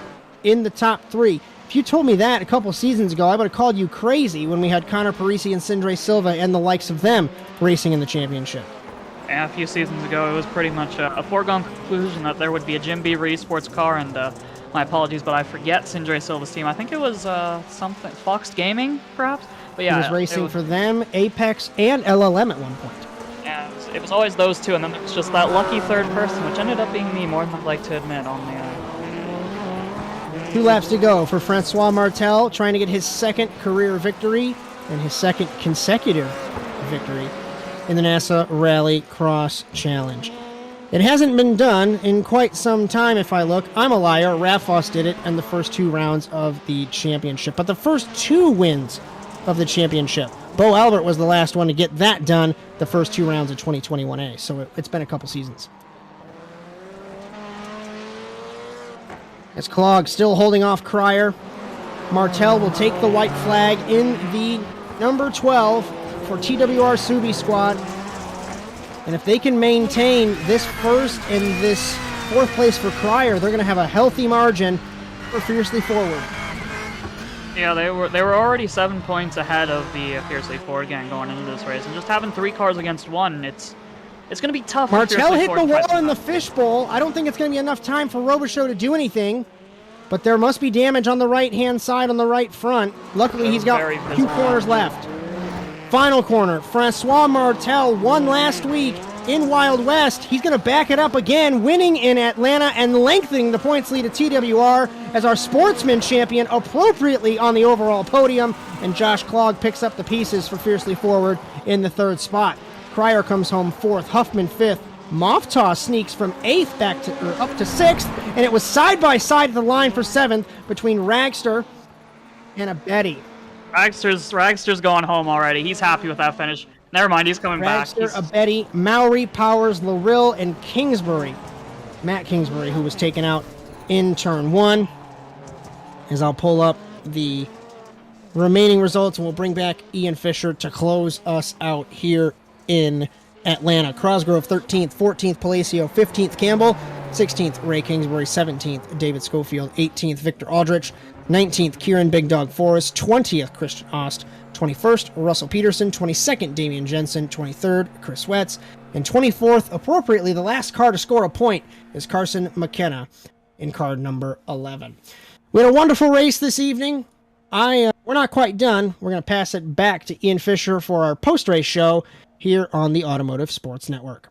in the top 3. If you told me that a couple seasons ago, I would have called you crazy when we had Connor Parisi and Sindre Silva and the likes of them racing in the championship. Yeah, a few seasons ago, it was pretty much a foregone conclusion that there would be a Jim Beaver Esports car, and my apologies, but I forget Sindre Silva's team. I think it was something, Fox Gaming, perhaps? But yeah, he was racing for them, Apex, and LLM at one point. Yeah, it was always those two, and then there was just that lucky third person, which ended up being me, more than I'd like to admit, on the... 2 laps to go for Francois Martel, trying to get his second career victory and his second consecutive victory in the NASA Rallycross Challenge. It hasn't been done in quite some time, if I look. I'm a liar. Raffos did it in the first 2 rounds of the championship. But the first 2 wins of the championship, Bo Albert was the last one to get that done the first 2 rounds of 2021A. So it's been a couple seasons. As Clog still holding off Cryer. Martel will take the white flag in the number 12 for TWR Subi squad. And if they can maintain this first and this 4th place for Cryer, they're going to have a healthy margin for Fiercely Forward. Yeah, they were already 7 points ahead of the Fiercely Forward gang going into this race, and just having 3 cars against 1, it's going to be tough. Martel hit the wall in the fishbowl. I don't think it's going to be enough time for Robichaux to do anything, but there must be damage on the right-hand side on the right front. Luckily, he's got 2 corners left. Final corner, Francois Martel won last week in Wild West. He's going to back it up again, winning in Atlanta and lengthening the points lead to TWR. as our Sportsman champion appropriately on the overall podium, and Josh Clogg picks up the pieces for Fiercely Forward in the 3rd spot. Cryer comes home 4th, Huffman 5th, Mofftaw sneaks from 8th up to 6th, and it was side by side at the line for 7th between Ragster and a Betty. Ragster's going home already. He's happy with that finish. Never mind, he's coming back. Ragster, Abedi, Mowry, Powers, Larill, and Kingsbury. Matt Kingsbury, who was taken out in turn 1. As I'll pull up the remaining results, and we'll bring back Ian Fisher to close us out here in Atlanta. Crosgrove 13th, 14th Palacio, 15th Campbell, 16th Ray Kingsbury, 17th David Schofield, 18th Victor Aldrich, 19th Kieran Big Dog Forrest, 20th Christian Ost, 21st Russell Peterson, 22nd Damian Jensen, 23rd Chris Wetz, and 24th, appropriately the last car to score a point, is Carson McKenna in card number 11. We had a wonderful race this evening. We're not quite done. We're going to pass it back to Ian Fisher for our post-race show here on the Automotive Sports Network.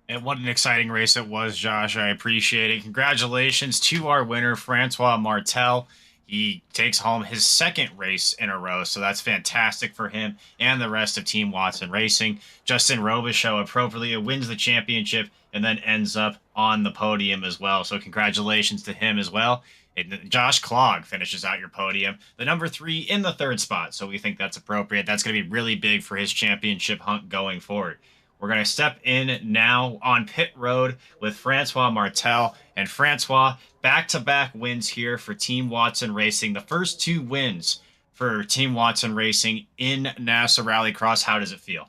And what an exciting race it was, Josh. I appreciate it. Congratulations to our winner, Francois Martel. He takes home his 2nd race in a row, so that's fantastic for him and the rest of Team Watson Racing. Justin Robichaux appropriately wins the championship and then ends up on the podium as well. So congratulations to him as well. And Josh Clogg finishes out your podium, the number 3 in the 3rd spot. So we think that's appropriate. That's going to be really big for his championship hunt going forward. We're going to step in now on pit road with Francois Martel. And Francois, back-to-back wins here for Team Watson Racing. The first 2 wins for Team Watson Racing in NASA Rallycross. How does it feel?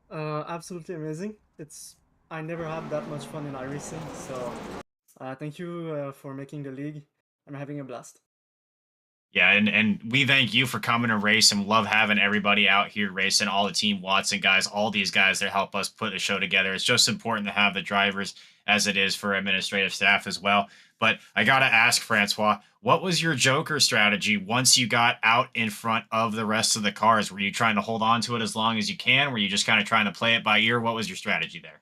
Absolutely amazing. I never had that much fun in iRacing, so thank you for making the league. I'm having a blast. Yeah, and we thank you for coming to race, and love having everybody out here racing, all the Team Watson guys, all these guys that help us put the show together. It's just important to have the drivers as it is for administrative staff as well. But I got to ask, Francois, what was your Joker strategy once you got out in front of the rest of the cars? Were you trying to hold on to it as long as you can? Were you just kind of trying to play it by ear? What was your strategy there?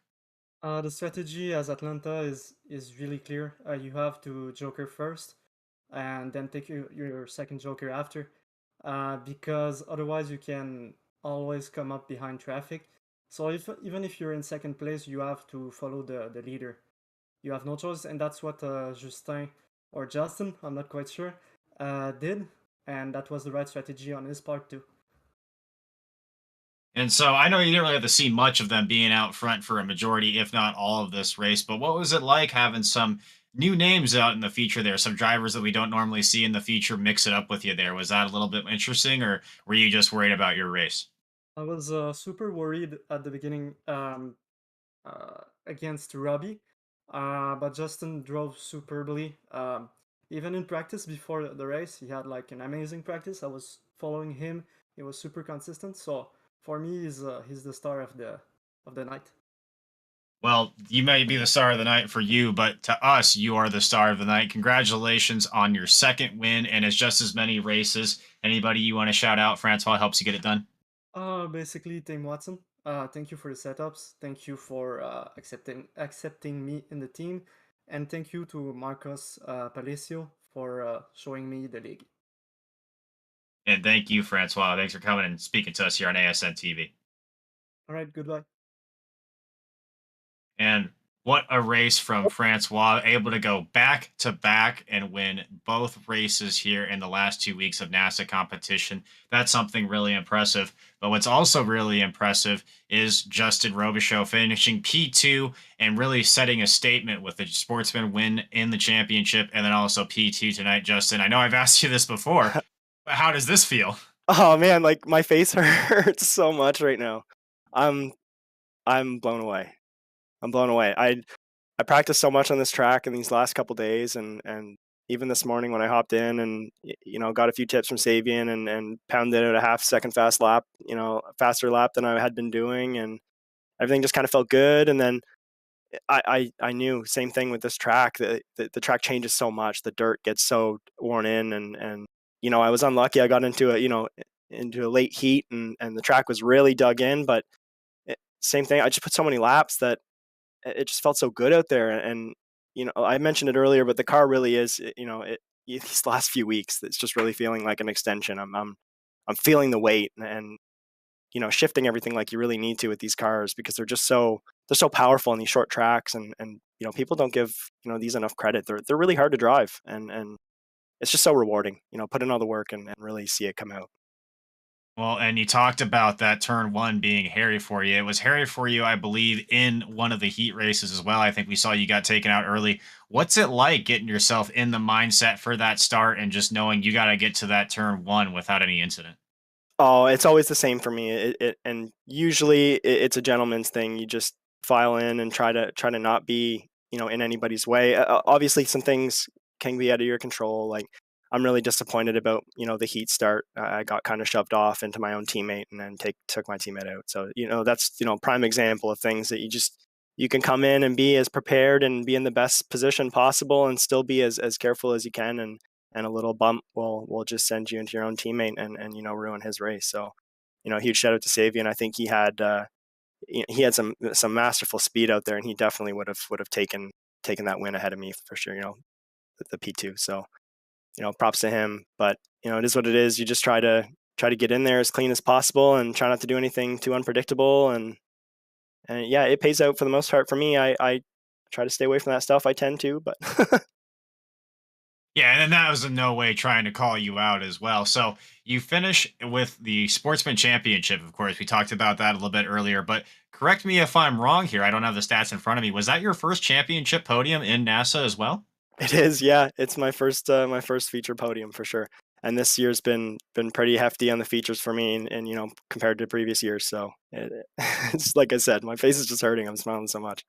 The strategy as Atlanta is really clear. You have to Joker first, and then take your second Joker after, because otherwise you can always come up behind traffic. So even if you're in 2nd place, you have to follow the leader. You have no choice, and that's what Justin, I'm not quite sure, did, and that was the right strategy on his part too. And so I know you didn't really have to see much of them being out front for a majority, if not all of this race, but what was it like having some new names out in the feature there, some drivers that we don't normally see in the feature mix it up with you there? Was that a little bit interesting, or were you just worried about your race? I was super worried at the beginning against Robbie, but Justin drove superbly. Even in practice before the race, he had like an amazing practice. I was following him. He was super consistent. So for me, he's the star of the night. Well, you may be the star of the night for you, but to us, you are the star of the night. Congratulations on your 2nd win, and it's just as many races. Anybody you want to shout out, Francois, helps you get it done? Basically, Team Watson. Thank you for the setups. Thank you for accepting me in the team, and thank you to Marcos Palacio for showing me the league. And thank you, Francois. Thanks for coming and speaking to us here on ASN TV. All right, goodbye. And what a race from Francois, able to go back to back and win both races here in the last 2 weeks of NASA competition. That's something really impressive. But what's also really impressive is Justin Robichaux finishing P2 and really setting a statement with the Sportsman win in the championship, and then also P2 tonight. Justin, I know I've asked you this before, but how does this feel? Oh man, like my face hurts so much right now. I'm blown away. I'm blown away. I practiced so much on this track in these last couple days, and even this morning when I hopped in and got a few tips from Sabian and pounded out a half-second fast lap, a faster lap than I had been doing, and everything just kind of felt good. And then I knew same thing with this track, that the track changes so much, the dirt gets so worn in, and I was unlucky. I got into a late heat, and the track was really dug in, but same thing. I just put so many laps that it just felt so good out there, and I mentioned it earlier, but the car really is, these last few weeks, it's just really feeling like an extension. I'm feeling the weight and shifting everything like you really need to with these cars because they're so powerful in these short tracks and people don't give these enough credit. They're really hard to drive and it's just so rewarding. Put in all the work and really see it come out. Well, and you talked about that turn one being hairy for you. It was hairy for you, I believe, in one of the heat races as well. I think we saw you got taken out early. What's it like getting yourself in the mindset for that start and just knowing you got to get to that turn one without any incident? Oh, it's always the same for me. And usually it's a gentleman's thing. You just file in and try to not be, in anybody's way. Obviously, some things can be out of your control. Like I'm really disappointed about, the heat start. I got kind of shoved off into my own teammate and then took my teammate out. So, that's, prime example of things that you can come in and be as prepared and be in the best position possible and still be as careful as you can. And a little bump will just send you into your own teammate and ruin his race. So, huge shout out to Savian. I think he had some masterful speed out there, and he definitely would have taken that win ahead of me for sure. The P2. So, props to him. But it is what it is. You just try to get in there as clean as possible and try not to do anything too unpredictable. And yeah, it pays out for the most part for me. I try to stay away from that stuff. I tend to, but. Yeah, and that was in no way trying to call you out as well. So you finish with the Sportsman Championship, of course. We talked about that a little bit earlier, but correct me if I'm wrong here. I don't have the stats in front of me. Was that your first championship podium in NASA as well? It is, yeah. It's my first feature podium for sure. And this year's been pretty hefty on the features for me, and compared to previous years. So it's like I said, my face is just hurting. I'm smiling so much.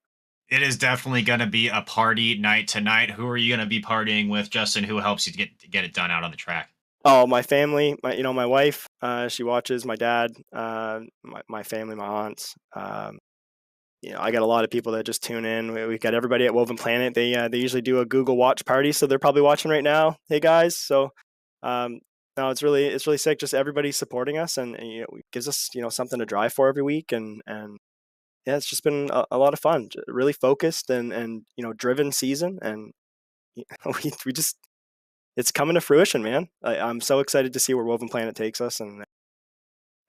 It is definitely going to be a party night tonight. Who are you going to be partying with, Justin? Who helps you to get it done out on the track? Oh, my family, my wife, she watches. My dad, my family, my aunts. I got a lot of people that just tune in. We got everybody at Woven Planet. They usually do a Google Watch party, so they're probably watching right now. Hey guys, so no, it's really sick. Just everybody supporting us, and it gives us something to drive for every week, and yeah, it's just been a lot of fun. Really focused and driven season, and we just it's coming to fruition, man. I'm so excited to see where Woven Planet takes us, and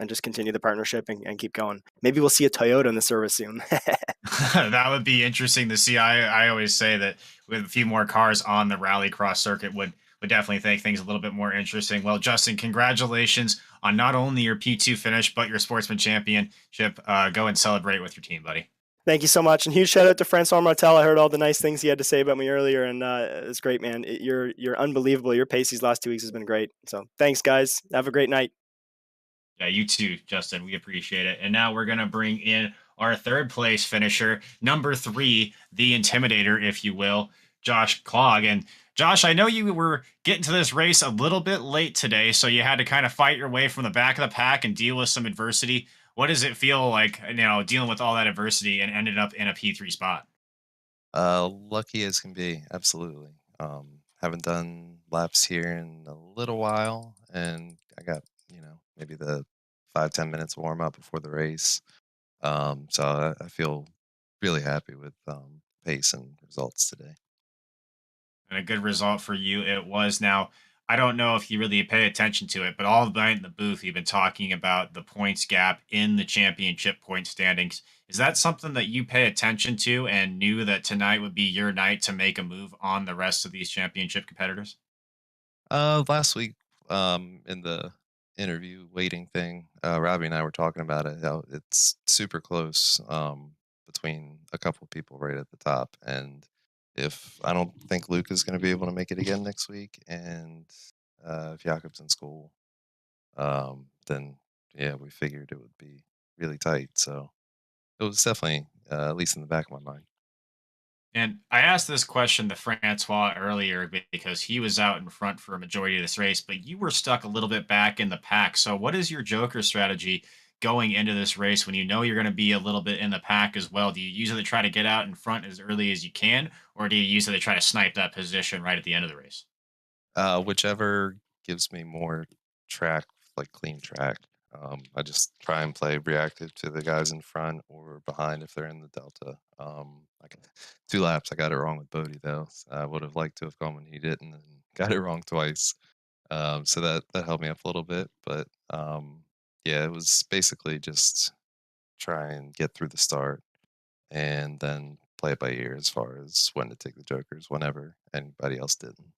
just continue the partnership and keep going. Maybe we'll see a Toyota in the service soon. That would be interesting to see. I always say that with a few more cars on the Rallycross circuit would definitely make things a little bit more interesting. Well, Justin, congratulations on not only your P2 finish, but your Sportsman Championship. Go and celebrate with your team, buddy. Thank you so much, and huge shout out to Francois Martel. I heard all the nice things he had to say about me earlier, and it's great, man. You're unbelievable. Your pace these last 2 weeks has been great. So thanks, guys. Have a great night. Yeah, you too, Justin. We appreciate it. And now we're going to bring in our third place finisher, number 3, the Intimidator, if you will, Josh Clog. And Josh, I know you were getting to this race a little bit late today, so you had to kind of fight your way from the back of the pack and deal with some adversity. What does it feel like, dealing with all that adversity and ended up in a P3 spot? Lucky as can be, absolutely. Haven't done laps here in a little while, and I got, maybe the 5-10 minutes warm up before the race. So I feel really happy with pace and results today. And a good result for you it was. Now, I don't know if you really pay attention to it, but all night in the booth, you've been talking about the points gap in the championship point standings. Is that something that you pay attention to and knew that tonight would be your night to make a move on the rest of these championship competitors? Last week, in the interview waiting thing, Robbie and I were talking about it. How it's super close between a couple of people right at the top, and if I don't think Luke is going to be able to make it again next week, and if Jakobsen's cool, then yeah, we figured it would be really tight. So it was definitely at least in the back of my mind. And I asked this question to Francois earlier because he was out in front for a majority of this race, but you were stuck a little bit back in the pack. So, what is your Joker strategy going into this race when you know you're going to be a little bit in the pack as well? Do you use it to try to get out in front as early as you can, or do you use it to try to snipe that position right at the end of the race? Whichever gives me more track, like clean track. I just try and play reactive to the guys in front or behind if they're in the delta. I got 2 laps. I got it wrong with Bodie though. I would have liked to have gone when he didn't, and got it wrong twice. So that helped me up a little bit. But yeah, it was basically just try and get through the start, and then play it by ear as far as when to take the jokers whenever anybody else didn't.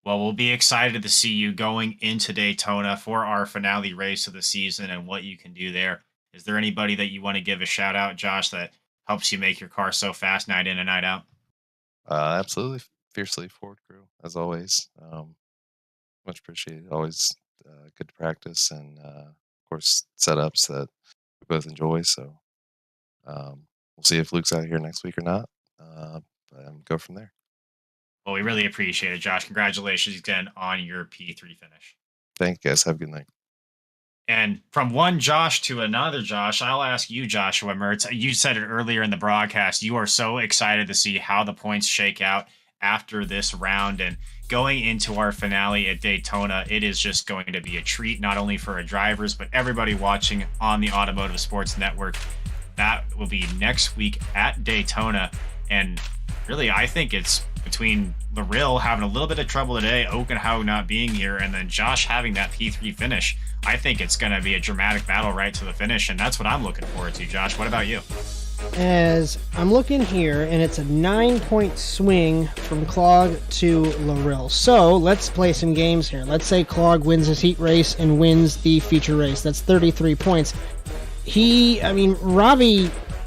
Well, we'll be excited to see you going into Daytona for our finale race of the season and what you can do there. Is there anybody that you want to give a shout out, Josh, that helps you make your car so fast night in and night out? Absolutely, fiercely Ford crew as always. Much appreciated. Always good to practice, and of course setups that we both enjoy. So we'll see if Luke's out here next week or not, and go from there. Well, we really appreciate it, Josh. Congratulations again on your P3 finish. Thank you, guys. Have a good night. And from one Josh to another Josh, I'll ask you, Joshua Mertz. You said it earlier in the broadcast. You are so excited to see how the points shake out after this round. And going into our finale at Daytona, it is just going to be a treat, not only for our drivers, but everybody watching on the Automotive Sports Network. That will be next week at Daytona. And really, I think it's between Larill having a little bit of trouble today, Okenhow not being here, and then Josh having that P3 finish. I think it's going to be a dramatic battle right to the finish, and that's what I'm looking forward to. Josh, what about you? As I'm looking here, and it's a 9-point swing from Clog to Larill. So let's play some games here. Let's say Clog wins his heat race and wins the feature race. That's 33 points.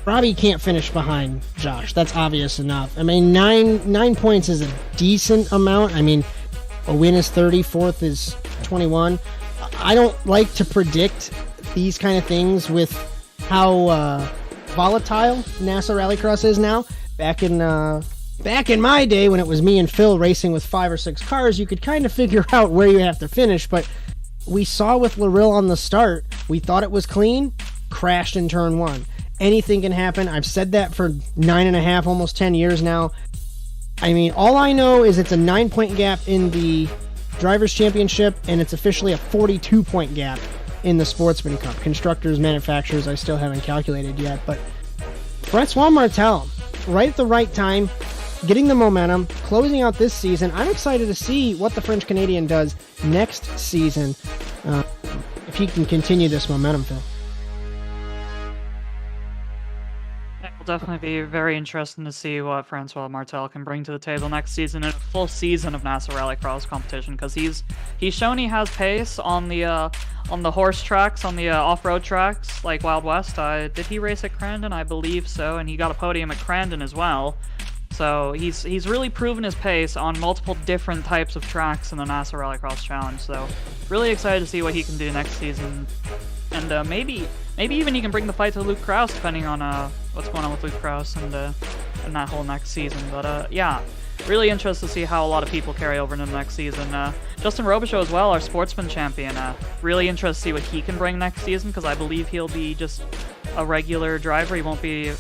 Robbie can't finish behind Josh. That's obvious enough. I mean, nine points is a decent amount. I mean, a win is 30, fourth is 21. I don't like to predict these kind of things with how volatile NASA Rallycross is now. Back in my day, when it was me and Phil racing with 5 or 6 cars, you could kind of figure out where you have to finish. But we saw with Larill on the start, we thought it was clean, crashed in turn 1. Anything can happen. I've said that for 9.5, almost 10 years now. I mean, all I know is it's a 9-point gap in the Drivers' Championship, and it's officially a 42-point gap in the Sportsman Cup. Constructors, manufacturers, I still haven't calculated yet. But Francois Martel, right at the right time, getting the momentum, closing out this season. I'm excited to see what the French-Canadian does next season, if he can continue this momentum, Phil. Definitely be very interesting to see what Francois Martel can bring to the table next season in a full season of NASA Rallycross competition, because he's shown he has pace on the horse tracks, on the off-road tracks like Wild West. Did he race at Crandon? I believe so, and he got a podium at Crandon as well. So he's really proven his pace on multiple different types of tracks in the NASA Rallycross Challenge. So really excited to see what he can do next season, and maybe even he can bring the fight to Luke Kraus, depending on what's going on with Luke Kraus and that whole next season. But yeah, really interested to see how a lot of people carry over into the next season. Justin Robichaud as well, our Sportsman Champion. Really interested to see what he can bring next season, because I believe he'll be just a regular driver. He won't be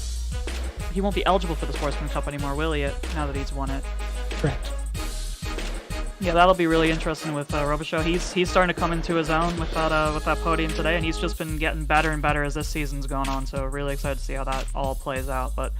eligible for the Sportsman Cup anymore, will he? Now that he's won it. Correct. Yeah, that'll be really interesting with Robichaud. He's starting to come into his own with that podium today, and he's just been getting better and better as this season's gone on. So really excited to see how that all plays out. But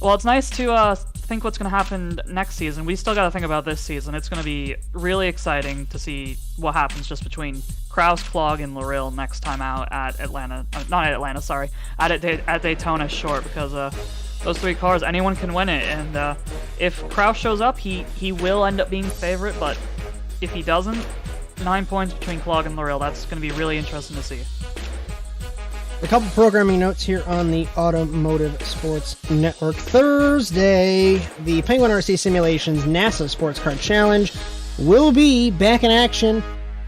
well, it's nice to think what's going to happen next season. We still got to think about this season. It's going to be really exciting to see what happens just between Kraus, Clog, and Larill next time out at at Daytona Short, because those 3 cars, anyone can win it, and if Kraus shows up, he will end up being favorite, but if he doesn't, 9 points between Clog and Larill. That's going to be really interesting to see. A couple programming notes here on the Automotive Sports Network. Thursday, the Penguin RC Simulations NASA Sports Car Challenge will be back in action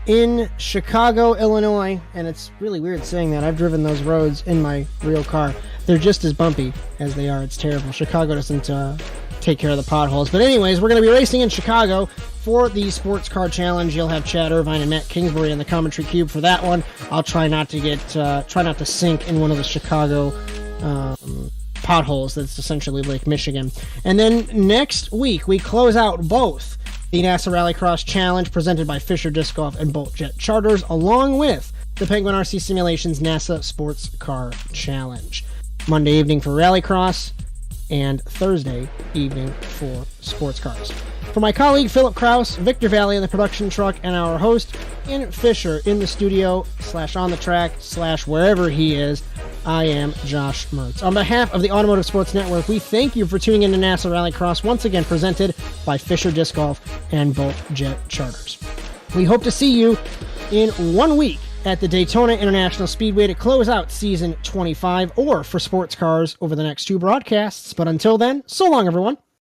in Chicago, Illinois, and it's really weird saying that. I've driven those roads in my real car. They're just as bumpy as they are. It's terrible. Chicago doesn't take care of the potholes. But anyways, we're going to be racing in Chicago for the Sports Car Challenge. You'll have Chad Irvine and Matt Kingsbury in the commentary cube for that one. I'll try not to sink in one of the Chicago potholes that's essentially Lake Michigan. And then next week, we close out both the NASA Rallycross Challenge presented by Fisher Disc Golf and Bolt Jet Charters, along with the Penguin RC Simulations NASA Sports Car Challenge. Monday evening for Rallycross and Thursday evening for sports cars. For my colleague Philip Kraus, Victor Vallee in the production truck, and our host Ian Fisher in the studio / on the track / wherever he is, I am Josh Mertz. On behalf of the Automotive Sports Network, we thank you for tuning in to NASA Rallycross, once again presented by Fisher Disc Golf and Bolt Jet Charters. We hope to see you in 1 week at the Daytona International Speedway to close out season 25, or for sports cars over the next 2 broadcasts. But until then, so long, everyone.